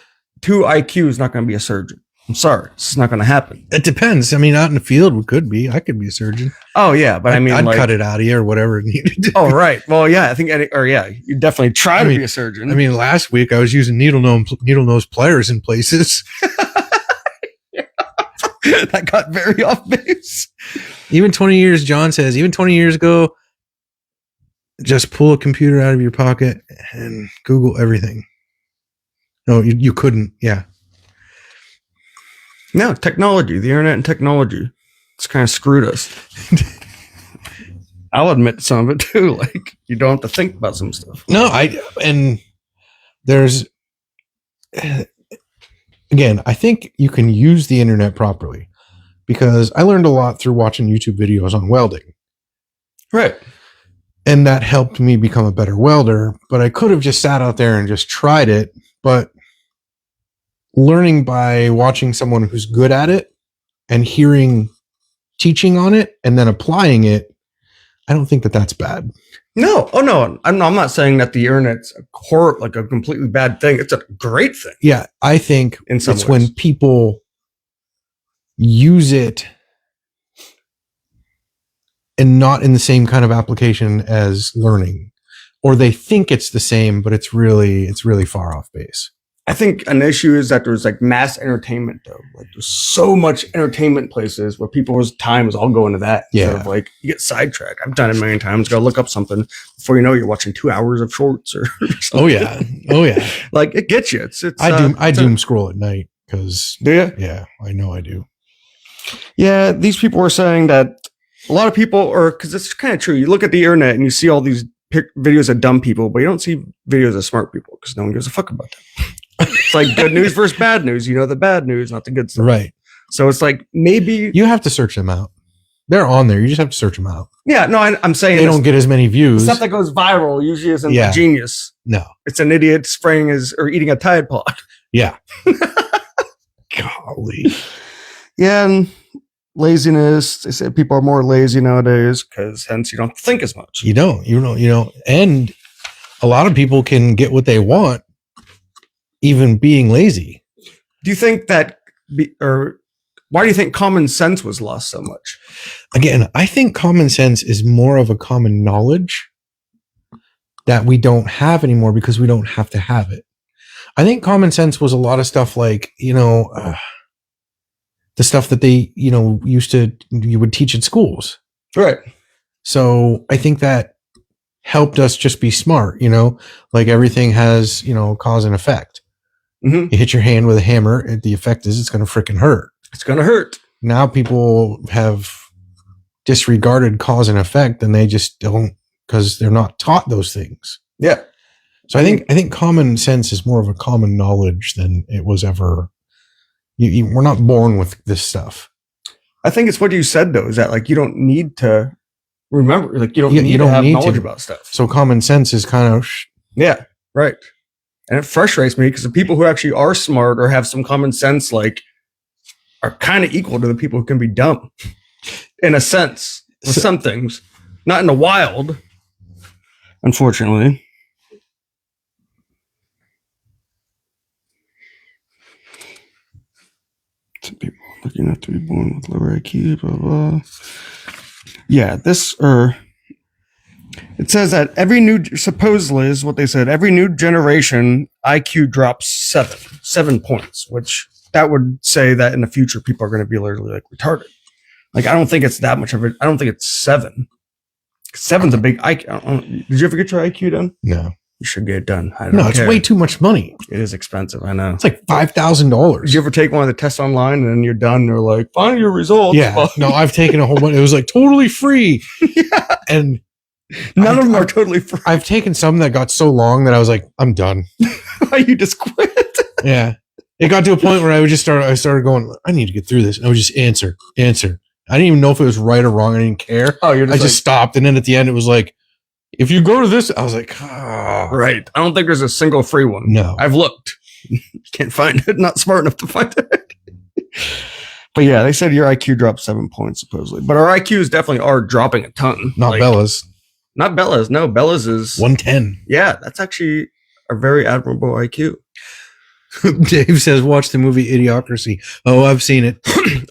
IQ is not going to be a surgeon. I'm sorry, it's not going to happen. It depends. I mean, out in the field, we could be. I could be a surgeon. Oh yeah, but I'd cut it out of you or whatever it needed to. Oh right. Well, yeah, I think, you definitely try to be a surgeon. I mean, last week I was using needle nose pliers in places. That got very off base. Even 20 years, John says, even 20 years ago, just pull a computer out of your pocket and Google everything. No, you couldn't. Yeah. No, technology, the internet and technology, it's kind of screwed us. I'll admit some of it too. You don't have to think about some stuff. No, and there's, again, I think you can use the internet properly, because I learned a lot through watching YouTube videos on welding. Right. And that helped me become a better welder, but I could have just sat out there and just tried it. But learning by watching someone who's good at it and hearing teaching on it and then applying it, I don't think that that's bad. No. Oh, no. I'm not saying that the internet's a completely bad thing. It's a great thing. Yeah. I think it's ways. When people use it and not in the same kind of application as learning, or they think it's the same, but it's really far off base. I think an issue is that there's mass entertainment though. There's so much entertainment places where people's time is all going to that. Yeah. You get sidetracked. I've done it a million times. Go look up something before you know you're watching 2 hours of shorts or something. Oh yeah. It gets you. I doom scroll at night because. Do you? Yeah, I know I do. Yeah, these people were saying that a lot of people because it's kind of true. You look at the internet and you see all these videos of dumb people, but you don't see videos of smart people because no one gives a fuck about them. It's like good news versus bad news. You know the bad news, not the good stuff. Right. So it's maybe you have to search them out. They're on there. You just have to search them out. Yeah. No, I'm saying they don't get as many views. Stuff that goes viral usually isn't genius. No, it's an idiot spraying or eating a Tide Pod. Yeah. Golly. Yeah, and laziness. They say people are more lazy nowadays because hence you don't think as much. You don't, and a lot of people can get what they want, even being lazy. Do you think that, or why do you think common sense was lost so much? Again, I think common sense is more of a common knowledge that we don't have anymore because we don't have to have it. I think common sense was a lot of stuff like, the stuff that they, you would teach at schools. Right. So I think that helped us just be smart, like everything has, cause and effect. Mm-hmm. You hit your hand with a hammer, and the effect is it's going to freaking hurt. It's going to hurt. Now people have disregarded cause and effect, and they just don't, because they're not taught those things. Yeah. So I think common sense is more of a common knowledge than it was ever. We're not born with this stuff. I think it's what you said though, is that like you don't need to remember, like you don't need to have knowledge about stuff. So common sense is kind of yeah, right. And it frustrates me because the people who actually are smart or have some common sense, like, are kind of equal to the people who can be dumb, in a sense, with some things, not in the wild, unfortunately. Some people looking at to be born with lower IQ, blah blah. Yeah, it says that supposedly is what they said, every new generation IQ drops 7 points, which that would say that in the future people are going to be literally like retarded. Like, I don't think it's that much of it. I don't think it's 7. 7's a big IQ. Did you ever get your IQ done? No. You should get it done. It's way too much money. It is expensive. I know. It's like $5,000. Did you ever take one of the tests online and then you're done? They're like, find your results. Yeah. No, I've taken a whole bunch. It was like totally free. Yeah. And none of them are totally free. I've taken some that got so long that I was like, I'm done. You just quit. Yeah. It got to a point where I started going, I need to get through this. And I would just answer. I didn't even know if it was right or wrong. I didn't care. Oh, I just stopped. And then at the end, it was like, if you go to this, I was like, right. I don't think there's a single free one. No. I've looked. Can't find it. Not smart enough to find it. But yeah, they said your IQ dropped 7 points, supposedly. But our IQs definitely are dropping a ton. Not Bella's. Not Bella's. No, Bella's is 110. Yeah, that's actually a very admirable IQ. Dave says, watch the movie Idiocracy. Oh, I've seen it.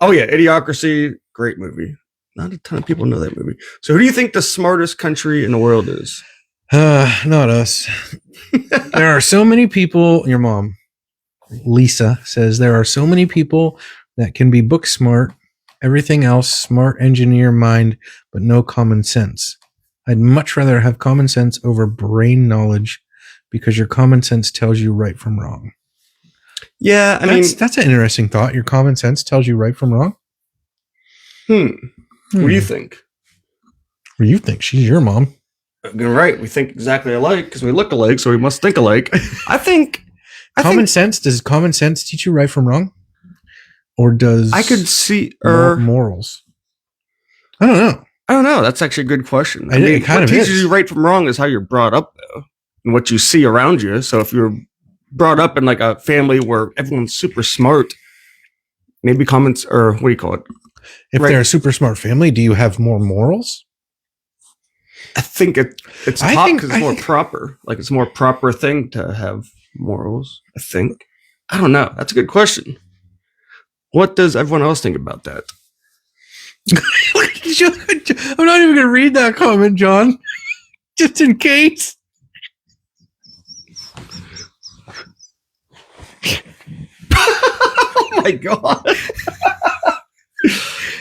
Oh, yeah. Idiocracy. Great movie. Not a ton of people know that movie. So who do you think the smartest country in the world is? Not us. There are so many people. Your mom, Lisa, says there are so many people that can be book smart, everything else, smart engineer mind, but no common sense. I'd much rather have common sense over brain knowledge because your common sense tells you right from wrong. Yeah, I mean, that's an interesting thought. Your common sense tells you right from wrong. What do you think? What do you think? She's your mom. Right. We think exactly alike because we look alike, so we must think alike. I think common sense. Does common sense teach you right from wrong, or does I could see morals? I don't know. That's actually a good question. I mean, what teaches you right from wrong is how you're brought up, though, and what you see around you. So if you're brought up in like a family where everyone's super smart, maybe comments or what do you call it? If they're a super smart family, do you have more morals? I think it's top because it's more proper. Like it's a more proper thing to have morals. I think. I don't know. That's a good question. What does everyone else think about that? I'm not even going to read that comment, John, just in case. Oh my God.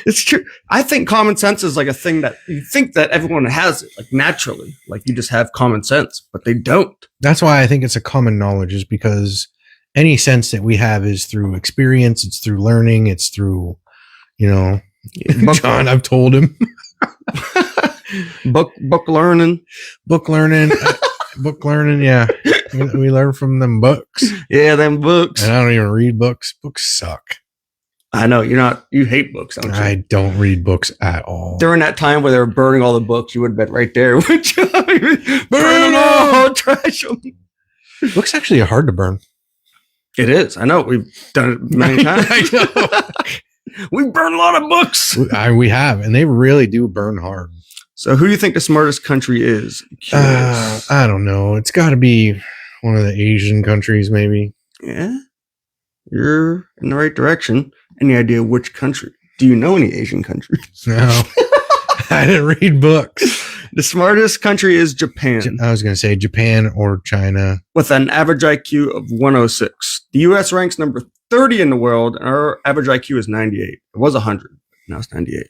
It's true. I think common sense is like a thing that you think that everyone has it, like naturally, like you just have common sense, but they don't. That's why I think it's a common knowledge, is because any sense that we have is through experience. It's through learning. It's through, John, I've told him. book learning. Yeah. We learn from them books. Yeah, them books. And I don't even read books. Books suck. I know you hate books, don't you? I don't read books at all. During that time where they were burning all the books, you would have been right there. Would you? Burn them all, trash them. Books actually are hard to burn. It is. I know. We've done it many times. I know. We burn a lot of books. We have, and they really do burn hard. So who do you think the smartest country is? I don't know. It's got to be one of the Asian countries, maybe. Yeah, you're in the right direction. Any idea which country? Do you know any Asian countries? No. I didn't read books. The smartest country is Japan. I was going to say Japan or China. With an average IQ of 106. The U.S. ranks number 30 in the world, and our average IQ is 98. It was 100. Now it's 98.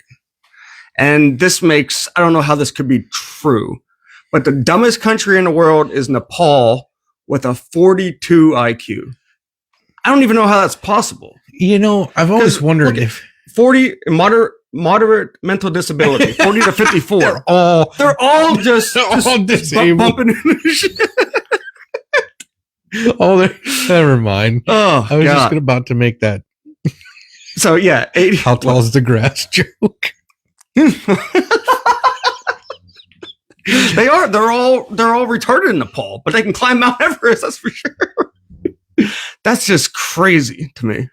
And this makes, I don't know how this could be true, but the dumbest country in the world is Nepal with a 42 IQ. I don't even know how that's possible. You know, I've always wondered if 40 moderate mental disability, 40 to 54. They're all just disabled. Bumping into shit. Oh, never mind. Oh, I was just about to make that. So yeah, 80. How tall is the grass joke? They're all retarded in Nepal, but they can climb Mount Everest, that's for sure. That's just crazy to me.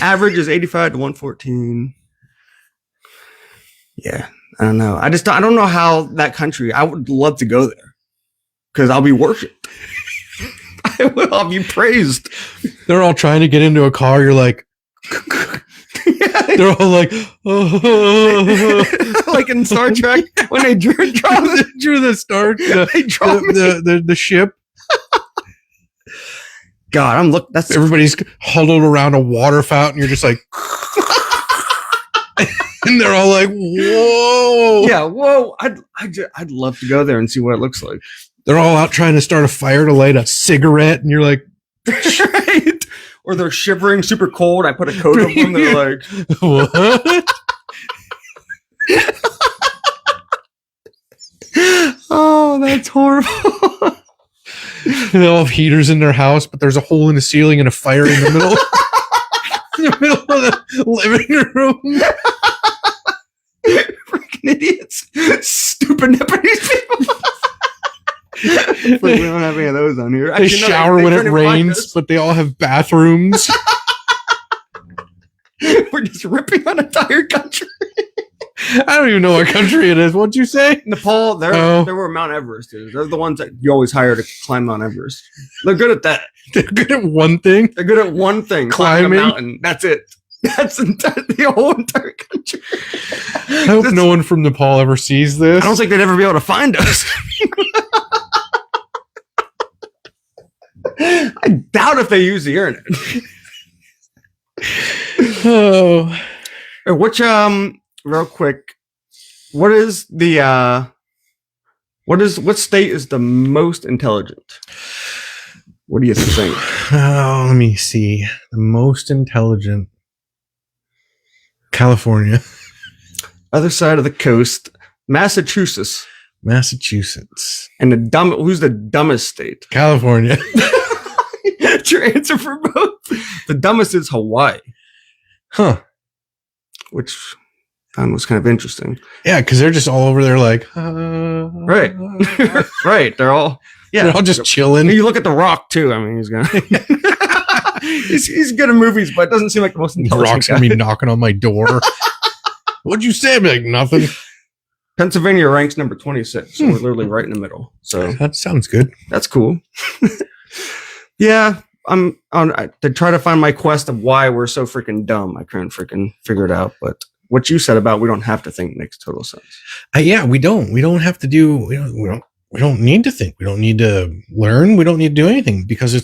Average is 85 to 114. Yeah, I don't know. I don't know how that country, I would love to go there because I'll be worshipped. I'll be praised. They're all trying to get into a car. You're like, they're all like, oh. Like in Star Trek when they drew the star, they draw the ship. God, that's everybody's huddled around a water fountain. You're just like, and they're all like, whoa. Yeah, whoa. I'd love to go there and see what it looks like. They're all out trying to start a fire to light a cigarette, and you're like, right. Or they're shivering, super cold. I put a coat over them. They're like, what? Oh, that's horrible. They all have heaters in their house, but there's a hole in the ceiling and a fire in the middle. In the middle of the living room. Freaking idiots. Stupid Nepalese people. We don't have any of those on here. They shower when it rains, but they all have bathrooms. We're just ripping on an entire country. I don't even know what country it is. What'd you say? Nepal, they're where Mount Everest is. They're the ones that you always hire to climb Mount Everest. They're good at that. They're good at one thing. They're good at one thing. Climbing a mountain. That's it. That's the whole entire country. I hope no one from Nepal ever sees this. I don't think they'd ever be able to find us. I doubt if they use the internet. Oh. Which real quick, what state is the most intelligent? What do you think? Oh, let me see. The most intelligent. California. Other side of the coast, Massachusetts. And who's the dumbest state? California. That's your answer for both. The dumbest is Hawaii. Huh. Which I found was kind of interesting. Yeah, because they're just all over there like, right. Right. They're all just chilling. You look at The Rock too. I mean, he's gonna he's good at movies, but it doesn't seem like the most intelligent The Rock's gonna be knocking on my door. What'd you say? I'd be like, nothing. Pennsylvania ranks number 26, so we're literally right in the middle. So that sounds good. That's cool. Yeah, I'm on to try to find my quest of why we're so freaking dumb. I couldn't freaking figure it out, but what you said about we don't have to think makes total sense. Yeah, we don't. We don't have to do. We don't need to think. We don't need to learn. We don't need to do anything because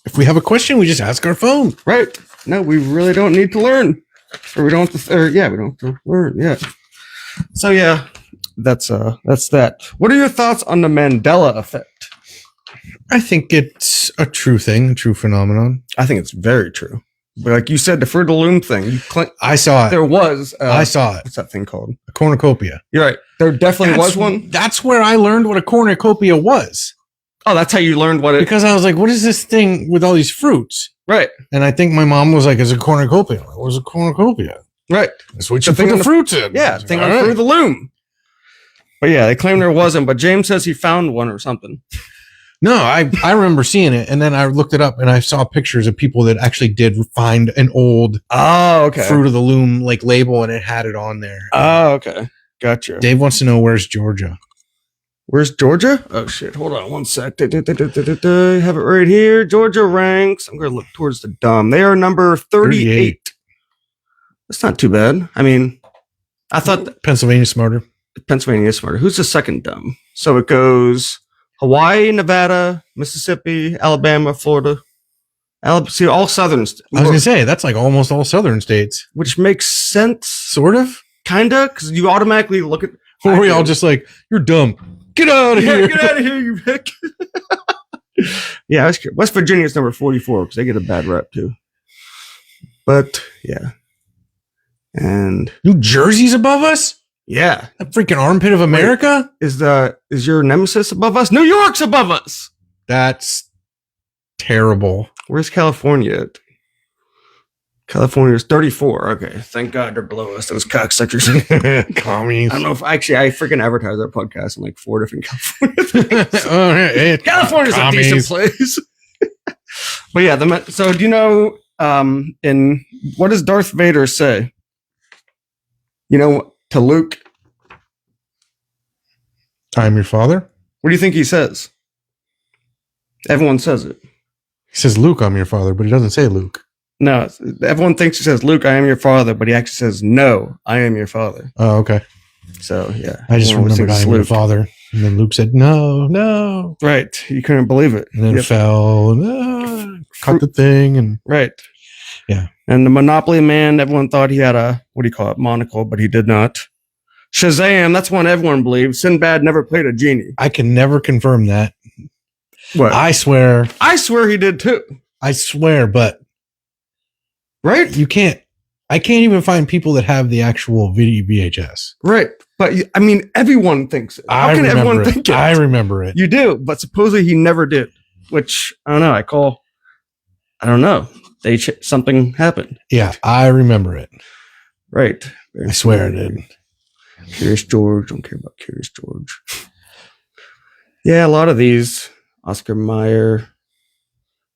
if we have a question, we just ask our phone. Right. No, we really don't need to learn. We don't have to learn. Yeah. So yeah, that's that. What are your thoughts on the Mandela effect? I think it's a true thing, a true phenomenon. I think it's very true. But like you said, the Fruit of the Loom thing. I saw it. There was. I saw it. What's that thing called? A cornucopia. You're right. There definitely was one. That's where I learned what a cornucopia was. Oh, that's how you learned what it... Because I was like, what is this thing with all these fruits? Right. And I think my mom was like, is a cornucopia? What was a cornucopia? Right. That's what you put the fruits in. Yeah, thing on Fruit of the Loom. But yeah, they claim there wasn't, but James says he found one or something. No, I remember seeing it, and then I looked it up, and I saw pictures of people that actually did find an old Fruit of the Loom like label, and it had it on there. Oh, okay. Gotcha. Dave wants to know where's Georgia. Where's Georgia? Oh shit! Hold on one sec. I have it right here. Georgia ranks. I'm gonna look towards the dumb. They are number 38. That's not too bad. I mean, I thought Pennsylvania's smarter. Pennsylvania is smarter. Who's the second dumb? So it goes Hawaii, Nevada, Mississippi, Alabama, Florida. See, all southern. I was gonna say that's like almost all southern states, which makes sense, sort of, kinda, because you automatically look at. Or we all just like, you're dumb. Get out of here! Get out of here, you hick! Yeah, West Virginia is number 44 because they get a bad rep too. But yeah, and New Jersey's above us. Yeah, that freaking armpit of America. Wait, is your nemesis above us? New York's above us. That's terrible. Where's California at? California's 34. Okay, thank God they're below us. Those cocksuckers. Commies. I don't know if I freaking advertise our podcast in like 4 different California things. Oh, yeah, California's a decent place. But yeah, so do you know in what does Darth Vader say? You know, to Luke, I'm your father. What do you think he says? Everyone says it. He says, Luke, I'm your father, but he doesn't say Luke. No, everyone thinks he says, Luke, I am your father, but he actually says, no, I am your father. Oh, okay. So, yeah. I just remembered I am your father. And then Luke said, no. Right. You couldn't believe it. And then fell, no, cut the thing. And right. Yeah. And the Monopoly Man, everyone thought he had a, what do you call it, monocle, but he did not. Shazam, that's one everyone believes. Sinbad never played a genie. I can never confirm that. What? I swear he did too. I swear, but right? I can't even find people that have the actual video VHS. Right. But I mean, everyone thinks it. How can everyone think it? I remember it. You do, but supposedly he never did, which I don't know. I don't know. Something happened. Yeah, I remember it. Right. I swear I did. Curious George. Don't care about Curious George. Yeah, a lot of these. Oscar Mayer.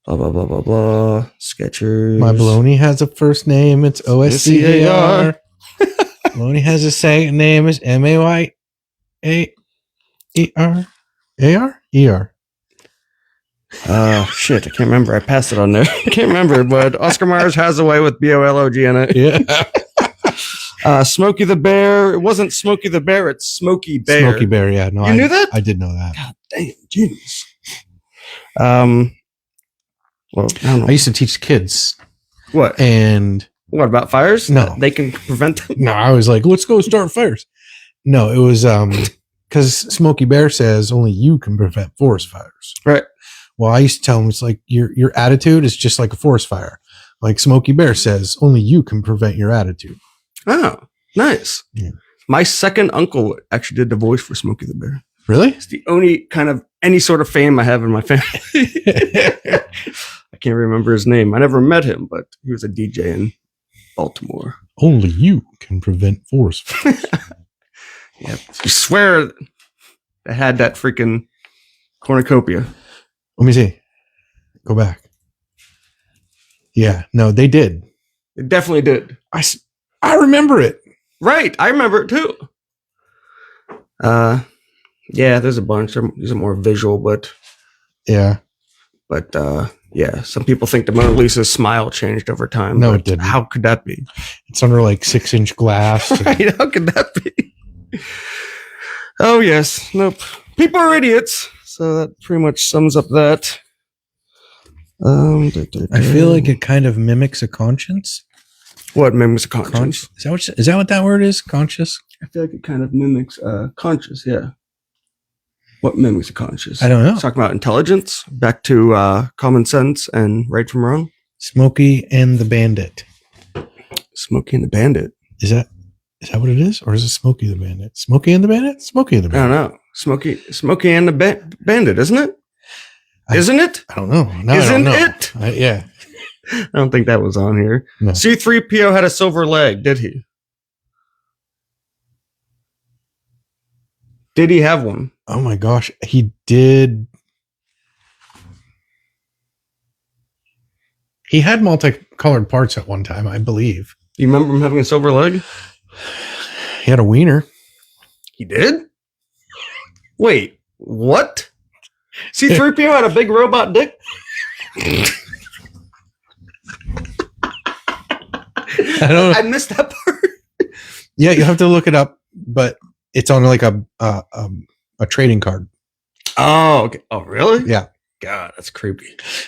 Blah, blah, blah, blah, blah. Skechers. My baloney has a first name. It's OSCAR. Baloney has a second name. It's MAYAER. ER? Shit. I can't remember. I passed it on there. I can't remember, but Oscar Myers has a way with BOLOG in it. Yeah. Smokey the Bear. It wasn't Smokey the Bear. It's Smokey Bear. Smokey Bear. Yeah. No, you knew that? I did know that. God damn. Genius. Well, I don't know. I used to teach kids. What? And what about fires? No. They can prevent them? No, I was like, let's go start fires. No, it was because Smokey Bear says only you can prevent forest fires. Right. Well, I used to tell him it's like your attitude is just like a forest fire. Like Smokey Bear says, only you can prevent your attitude. Oh, nice. Yeah. My My second uncle actually did the voice for Smokey the Bear. Really? It's the only kind of any sort of fame I have in my family. I can't remember his name. I never met him, but he was a DJ in Baltimore. Only you can prevent forest fires. Yeah, you swear they had that freaking cornucopia. Let me see. Go back. Yeah, no, they did. It definitely did. I remember it. Right, I remember it too. Yeah, there's a bunch. These are more visual, but yeah. Yeah, some people think the Mona Lisa's smile changed over time. No, it didn't. How could that be? It's under like 6-inch glass. Right? How could that be? Oh, yes. Nope. People are idiots. So that pretty much sums up that. I feel like it kind of mimics a conscience. What mimics a conscience? Is that what that word is? Conscious? I feel like it kind of mimics conscious, yeah. What mimics a conscious? I don't know. Talking about intelligence, back to common sense and right from wrong. Smokey and the Bandit. Smokey and the Bandit. Is that what it is? Or is it Smokey the Bandit? Smokey and the Bandit? Smokey and the Bandit. I don't know. Smokey and the Bandit, isn't it? Isn't it? I don't know. No, isn't I don't know. it? Yeah. I don't think that was on here. No. C-3PO had a silver leg, did he? Did he have one? Oh my gosh. He did. He had multicolored parts at one time, I believe. You remember him having a silver leg? He had a wiener. He did? Wait, what? C-3PO had a big robot dick? I don't know. I missed that part. Yeah, you have to look it up, but it's on like a trading card. Oh, okay. Oh, really? Yeah. God, that's creepy.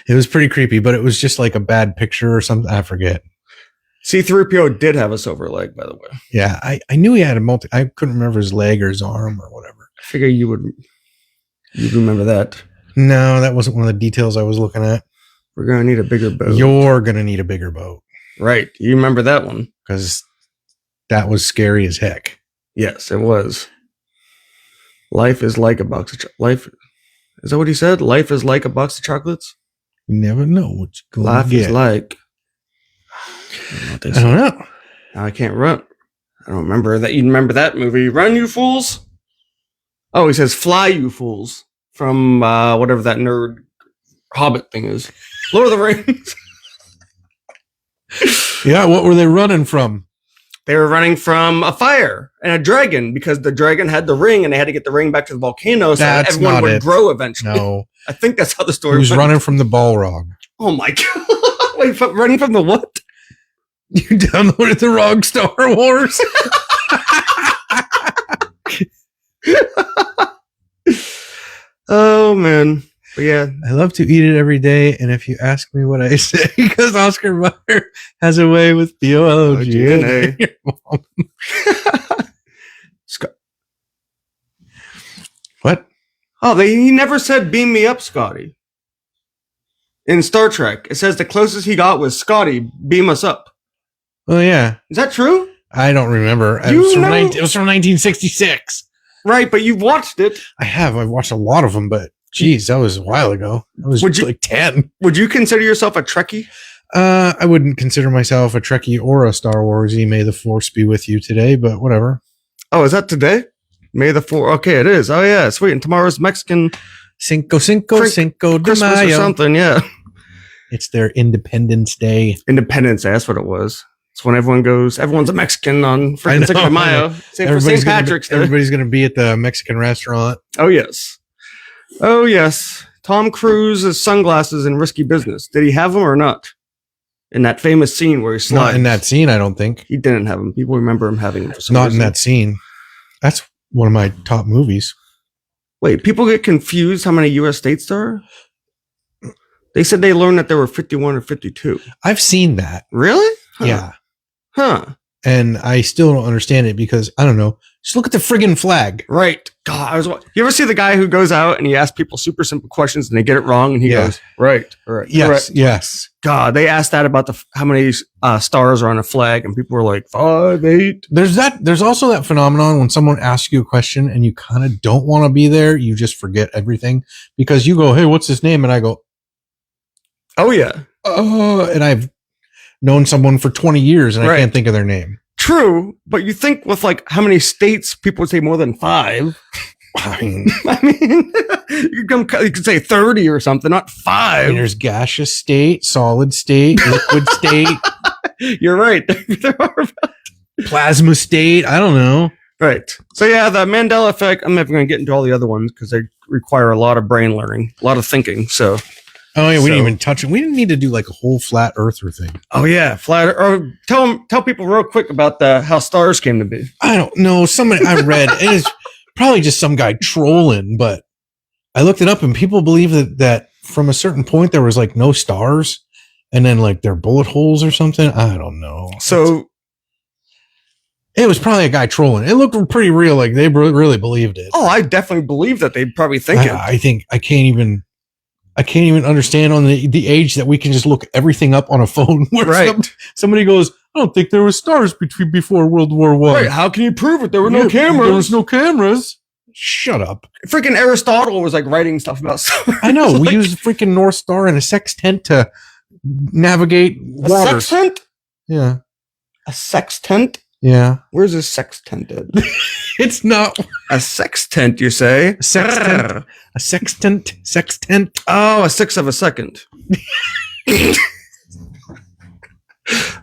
It was pretty creepy, but it was just like a bad picture or something. I forget. C-3PO did have a silver leg, by the way. Yeah, I knew he had I couldn't remember his leg or his arm or whatever. I figure you'd remember that. No, that wasn't one of the details I was looking at. We're going to need a bigger boat. You're going to need a bigger boat. Right. You remember that one. Because that was scary as heck. Yes, it was. Life is like a box of life. Is that what he said? Life is like a box of chocolates? You never know what you're going Life to get. is like... I don't know. I can't run. I don't remember that. You remember that movie? Run, you fools! Oh, he says fly, you fools. From whatever that nerd Hobbit thing is. Lord of the Rings. Yeah, what were they running from? They were running from a fire and a dragon because the dragon had the ring and they had to get the ring back to the volcano so that everyone would grow eventually. No. I think that's how the story He was running from the Balrog. Oh my God. Wait, running from the what? You downloaded the wrong Star Wars. Oh, man. But yeah. I love to eat it every day, and if you ask me what I say, because Oscar Mayer has a way with B-O-L-G-N-A. What? Oh, he never said beam me up, Scotty. In Star Trek, it says the closest he got was Scotty, beam us up. Oh, yeah. Is that true? I don't remember. It was from 1966. Right, but you've watched it. I have. I've watched a lot of them, but geez, that was a while ago. I was like 10. Would you consider yourself a Trekkie? I wouldn't consider myself a Trekkie or a Star Warsy. May the Force be with you today, but whatever. Oh, is that today? May the 4th. Okay, it is. Oh, yeah, sweet. And tomorrow's Mexican Cinco de Christmas Mayo. or something, yeah. It's their Independence Day. Independence Day, that's what it was. It's when everyone's a Mexican on freaking Cinco de Mayo. Same for St. Patrick's Day. Everybody's going to be at the Mexican restaurant. Oh, yes. Oh, yes. Tom Cruise's sunglasses in Risky Business. Did he have them or not? In that famous scene where he slides. Not in that scene, I don't think. He didn't have them. People remember him having them for some Not reason. in that scene. That's one of my top movies. Wait, people get confused how many U.S. states there are? They said they learned that there were 51 or 52. I've seen that. Really? Huh. Yeah. Huh. And I still don't understand it because, I don't know, just look at the friggin' flag. Right. God, you ever see the guy who goes out and he asks people super simple questions and they get it wrong and he goes, right. Yes, correct. yes. God, they asked that about how many stars are on a flag and people were like, 5, 8. There's also that phenomenon when someone asks you a question and you kind of don't want to be there. You just forget everything because you go, hey, what's his name? And I go, oh, yeah. And I've known someone for 20 years and I can't think of their name. True, but you think with like how many states people would say more than 5. I mean, you could say 30 or something, not 5. There's gaseous state, solid state, liquid state. You're right. There are plasma state. I don't know. Right. So yeah, the Mandela effect. I'm never going to get into all the other ones because they require a lot of brain learning, a lot of thinking. So. Oh yeah, we didn't even touch it. We didn't need to do like a whole flat earther thing. Oh yeah, flat. Or tell people real quick about how stars came to be. I don't know. Somebody I read it is probably just some guy trolling, but I looked it up and people believe that from a certain point there was like no stars, and then like they're bullet holes or something. I don't know. So it was probably a guy trolling. It looked pretty real, like they really believed it. Oh, I definitely believe that they probably think it. I think I can't even understand on the age that we can just look everything up on a phone. Where somebody goes, I don't think there were stars before World War I. Right? How can you prove it? There were no cameras. There was no cameras. Shut up. Freaking Aristotle was like writing stuff about stars. I know. We use a freaking North Star and a sextant to navigate water. A sextant? Yeah. A sextant? Yeah. Where's a sextant at? It's not a sextant, you say? A sextant. A sextant. Sextant. Oh, a 6 of a second.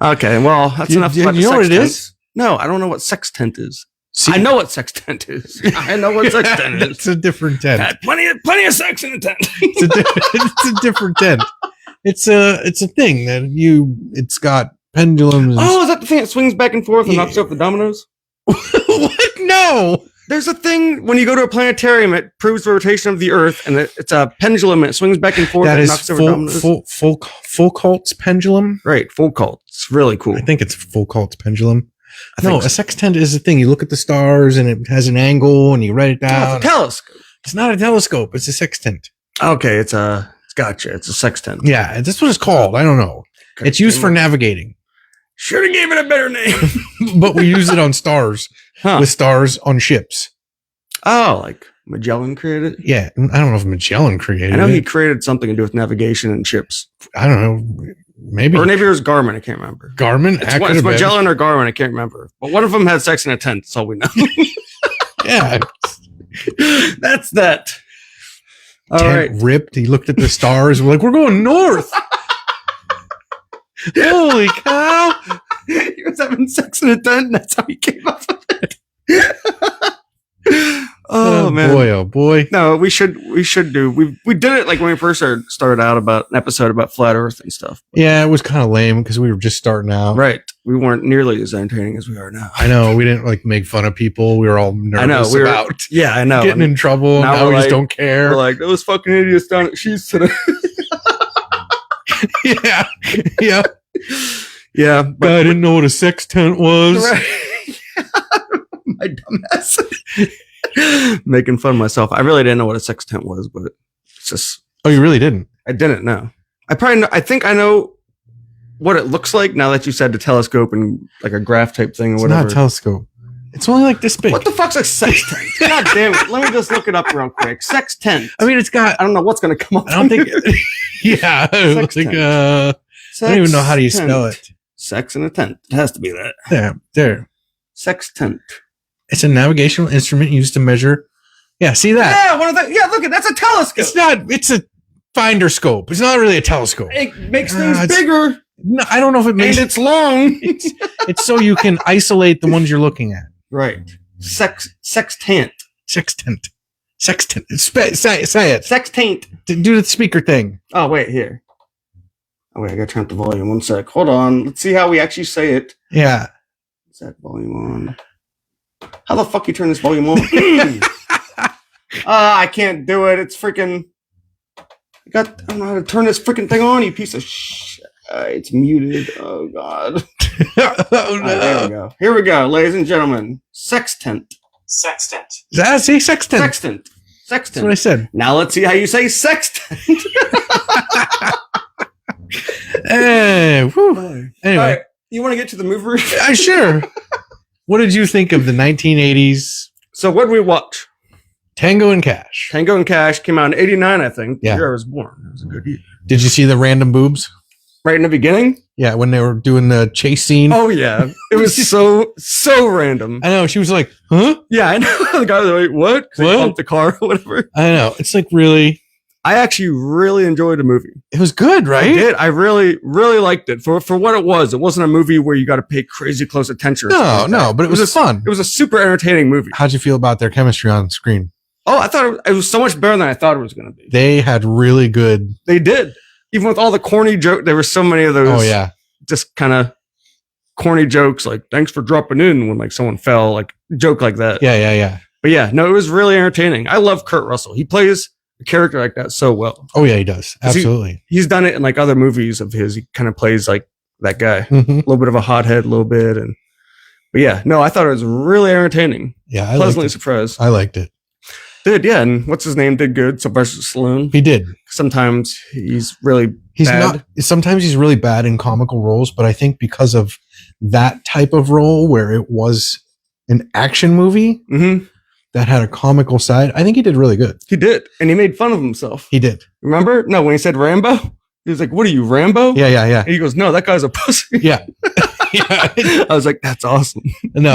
Okay, well, that's enough. You about the know what it sextent. is? No, I don't know what sextent is. See, I know what sextent is. I know what sextent is. It's a different tent. Had plenty of sex in a tent. It's a different tent. It's a thing that it's got pendulums. Oh, is that the thing that swings back and forth and Yeah. knocks over the dominoes? What? No. There's a thing when you go to a planetarium, it proves the rotation of the Earth, and it's a pendulum and it swings back and forth That and is knocks over dominoes. Foucault's pendulum. Right, Foucault. It's really cool. I think it's Foucault's pendulum. I think No, so. a sextant is a thing. You look at the stars and it has an angle and you write it Oh, down. it's a telescope. It's not a telescope. It's a sextant. Okay, it's gotcha. It's a sextant. Yeah, that's what it's called. I don't know. Okay. It's used for navigating, Should have gave it a better name. but we use it on stars Huh. with stars on ships. Oh, like Magellan created it? Yeah, I don't know if Magellan created I know he it. created something to do with navigation and ships. I don't know. Maybe Or maybe it was Garmin. I can't remember. Garmin. It's, That it's could have been. Magellan or Garmin. I can't remember. But one of them had sex in a tent. That's all we know. Yeah, That's that. All tent right. ripped. He looked at the stars. We're like, we're going north. Holy cow! He was having sex in a tent. And that's how he came up with it. Oh man. boy! Oh boy! No, we should do. We did it like when we first started out about an episode about flat Earth and stuff. Yeah, it was kind of lame because we were just starting out. Right. We weren't nearly as entertaining as we are now. I know we didn't like make fun of people. We were all nervous I know. We were about Yeah, I know. getting in trouble. now Now we're we just like- don't care. We're like those fucking idiots down at She's today. yeah, yeah. Yeah, but I didn't know what a sextant was. right. My dumbass. Making fun of myself. I really didn't know what a sextant was, but it's just Oh, you really didn't? I didn't know. I think I know what it looks like now that you said the telescope and like a graph type thing or It's whatever. not a telescope. It's only like this big. What the fuck's a sextant? God damn it. Let me just look it up real quick. Sextant. I mean, it's got. I don't know what's going to come up. I don't think. Yeah, it's like Sextant. I don't even know how do you spell it. Sex in a tent. It has to be that. There. Sextant. It's a navigational instrument used to measure. Yeah, see that? Yeah, one of the. Yeah, look, that's a telescope. It's not. It's a finder scope. It's not really a telescope. It makes things it's- bigger No, I don't know if it makes and it's long. It's so you can isolate the ones you're looking at. Right. Sextant. Sextant. Sextant. Say it. Sextant. Do the speaker thing. Oh, wait, here. Oh, wait, I gotta turn up the volume. One sec. Hold on. Let's see how we actually say it. Yeah. Is that volume on? How the fuck you turn this volume on? I can't do it. It's freaking. I don't know how to turn this freaking thing on, you piece of shit. It's muted. Oh, God. Oh, All right, there we go. Here we go, ladies and gentlemen. Sextant. Sextant. See, sextant. Sextant. That's what I Sextant. said. Now let's see how you say sextant. Hey, whew. All Anyway, right. You want to get to the movie review? sure. What did you think of the 1980s So what did we watch? Tango and Cash? Tango and Cash came out in 89, I think. The Yeah. year I was born. It was a good year. Did you see the random boobs? Right in the beginning? Yeah, when they were doing the chase scene. Oh, yeah. It was so random. I know. She was like, huh? Yeah, I know. The guy was like, what? 'Cause they What? bumped the car or whatever. I know. It's like really, I actually really enjoyed the movie. it was good, I right? did. I really, really liked it for what it was. It wasn't a movie where you got to pay crazy close attention. or No, something like no, that. but it was fun. It was a super entertaining movie. How'd you feel about their chemistry on screen? Oh, I thought it was so much better than I thought it was going to be. They had really good. They did. Even with all the corny jokes, there were so many of those. Oh, yeah. Just kind of corny jokes like "thanks for dropping in" when like someone fell, like joke like that. Yeah, yeah, yeah. But yeah, no, it was really entertaining. I love Kurt Russell. He plays a character like that so well. Oh, yeah, he does. 'Cause Absolutely. He's done it in like other movies of his. He kind of plays like that guy, a Mhm. little bit of a hothead, a little bit, but yeah, no, I thought it was really entertaining. Yeah, I Pleasantly liked surprised. it. I liked it. Did yeah, and what's his name did good. Sylvester Stallone. He did. Sometimes he's really He's bad. not. Sometimes he's really bad in comical roles, but I think because of that type of role where it was an action movie Mhm. that had a comical side, I think he did really good. He did, and he made fun of himself. He did. Remember? No, when he said Rambo, he was like, "What are you, Rambo?" Yeah, yeah, yeah, And he goes, "No, that guy's a pussy." yeah. yeah. I was like, "That's awesome." No,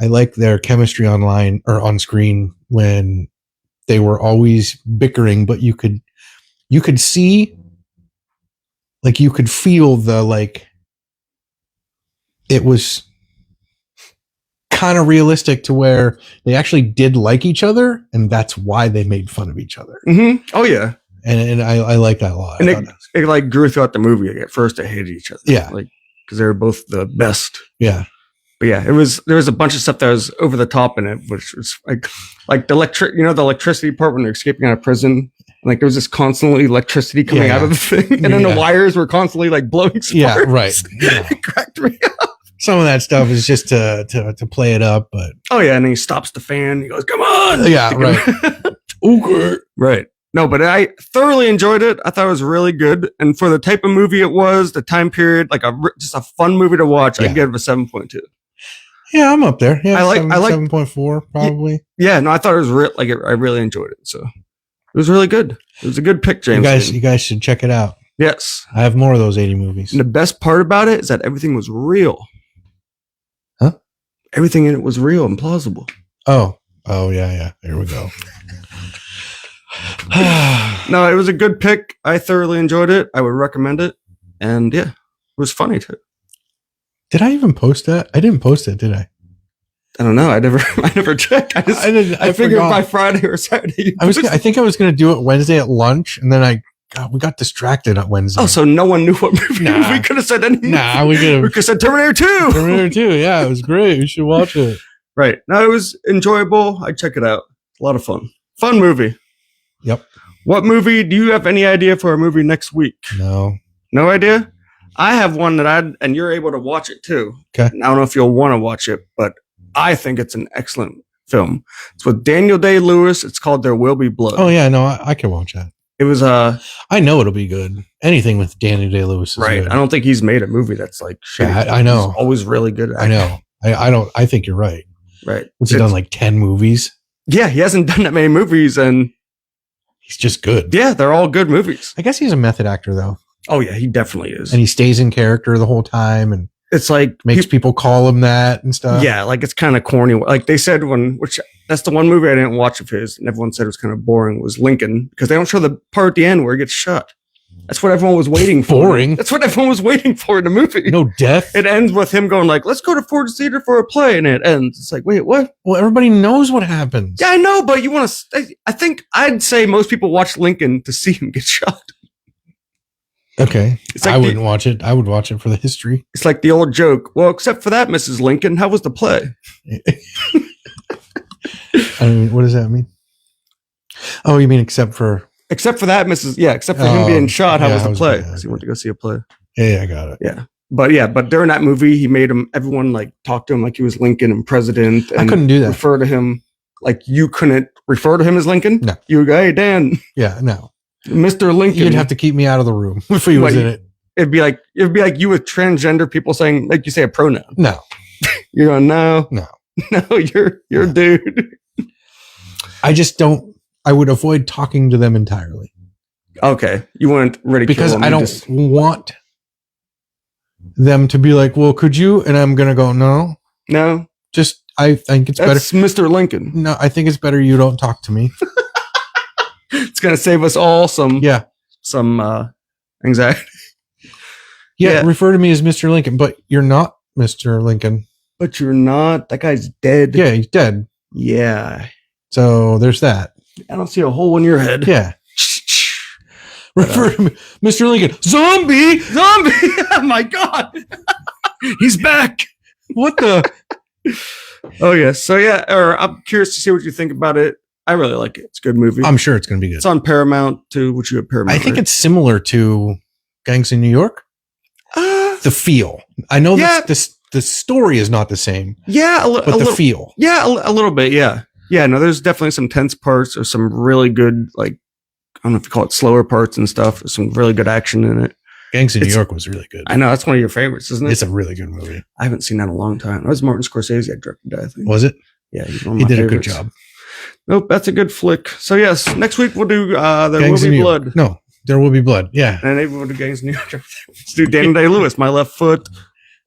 I like their chemistry online or on screen when they were always bickering, but you could see like you could feel the like it was kind of realistic to where they actually did like each other, and that's why they made fun of each other. Mm-hmm. Oh yeah, and I like that a lot. And it like grew throughout the movie. Like, at first, they hated each other. Yeah, like because they were both the best. Yeah, but yeah, there was a bunch of stuff that was over the top in it, which was like the the electricity part when they're escaping out of prison. Like there was just constantly electricity coming out of the thing, and then the wires were constantly like blowing sparks. Yeah, right. Yeah. It cracked me up. Some of that stuff is just to play it up, but oh yeah, and then he stops the fan. He goes, "Come on!" Yeah, right. Okay, right. No, but I thoroughly enjoyed it. I thought it was really good, and for the type of movie it was, the time period, like just a fun movie to watch, I'd give it a 7.2. Yeah, I'm up there. Yeah, I like 7.4 probably. Yeah, no, I thought it was I really enjoyed it. So it was really good. It was a good pick, James. You guys should check it out. Yes, I have more of those 80 movies. And the best part about it is that everything was real. Huh? Everything in it was real and plausible. Oh yeah. There we go. No, it was a good pick. I thoroughly enjoyed it. I would recommend it, and yeah, it was funny too. Did I even post that? I didn't post it, did I? I don't know. I never checked. I figured by Friday or Saturday. I think I was going to do it Wednesday at lunch, and then we got distracted on Wednesday. Oh, so no one knew what movie we could have said anything. Nah, we could have said Terminator 2. Terminator 2, yeah, it was great. You should watch it. Right. No, it was enjoyable. I'd check it out. A lot of fun. Fun movie. Yep. What movie? Do you have any idea for a movie next week? No. No idea? I have one that and you're able to watch it too. Okay. And I don't know if you'll want to watch it, but I think it's an excellent film. It's with Daniel Day-Lewis. It's called There Will Be Blood. Oh yeah, no, I can watch that. It was I know it'll be good. Anything with Daniel Day-Lewis is right. Good. I don't think he's made a movie that's like shitty. Yeah, I know. He's always really good at acting. I know. I think you're right. Right. What's he done, like 10 movies? Yeah, he hasn't done that many movies, and he's just good. Yeah, they're all good movies. I guess he's a method actor though. Oh yeah, he definitely is. And he stays in character the whole time, and it's like makes people call him that and stuff. Yeah, like it's kind of corny. Like they said which that's the one movie I didn't watch of his, and everyone said it was kind of boring, was Lincoln, because they don't show the part at the end where he gets shot. That's what everyone was waiting for. Boring. That's what everyone was waiting for in the movie. No death. It ends with him going like, "Let's go to Ford's Theater for a play," and it ends. It's like, wait, what? Well, everybody knows what happens. Yeah, I know, but you want to? I think I'd say most people watch Lincoln to see him get shot. Okay, it's like I wouldn't watch it. I would watch it for the history. It's like the old joke. Well, except for that, Mrs. Lincoln, how was the play? I mean, what does that mean? Oh, you mean except for that, Mrs. Yeah, except for him being shot, how was the play? Because he went to go see a play. Yeah, I got it. Yeah. But during that movie, he made everyone like talk to him like he was Lincoln and president. And I couldn't do that. Refer to him like you couldn't refer to him as Lincoln. No. You would go, "Hey, Dan." Yeah, no. Mr. Lincoln. You'd have to keep me out of the room if he was in it. It'd be like you with transgender people saying, like, you say a pronoun. No. You're going, no, you're a dude. I just don't. I would avoid talking to them entirely. Okay, you wouldn't ridicule because them. I don't want them to be like, "Well, could you?" And I'm gonna go, "No, no." Just I think it's That's better, Mr. Lincoln. No, I think it's better you don't talk to me. It's gonna save us all some anxiety. Yeah, refer to me as Mr. Lincoln, but you're not Mr. Lincoln. But you're not. That guy's dead. Yeah, he's dead. Yeah. So there's that. I don't see a hole in your head. Yeah. Refer to me, Mr. Lincoln. Zombie! Oh my God. He's back. What the? Oh, yeah. So, yeah, I'm curious to see what you think about it. I really like it. It's a good movie. I'm sure it's going to be good. It's on Paramount, too, which you have Paramount. I think it's similar to Gangs in New York. The feel. I know the story is not the same. Yeah, but the feel. Yeah, a little bit, yeah. Yeah, no, there's definitely some tense parts or some really good, like, I don't know if you call it slower parts and stuff. There's some really good action in it. Gangs in New York was really good. I know, that's one of your favorites, isn't it? It's a really good movie. I haven't seen that in a long time. That was Martin Scorsese that directed that, I think. Was it? Yeah, he did a good job. Nope, that's a good flick. So, yes, next week we'll do There Gangs Will Be Blood. No, There Will Be Blood, yeah. And maybe we'll do Gangs in New York. Let's do Daniel Day-Lewis, My Left Foot,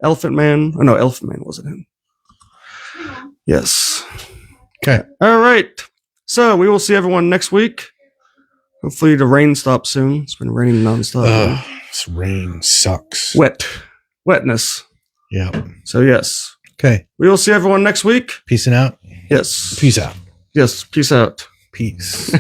Elephant Man. Oh, no, Elephant Man wasn't him. Yes. Okay. All right. So we will see everyone next week. Hopefully the rain stops soon. It's been raining nonstop. This rain sucks. Wetness. Yeah. So yes. Okay. We will see everyone next week. Peacing out. Yes. Peace out. Yes. Peace out. Peace.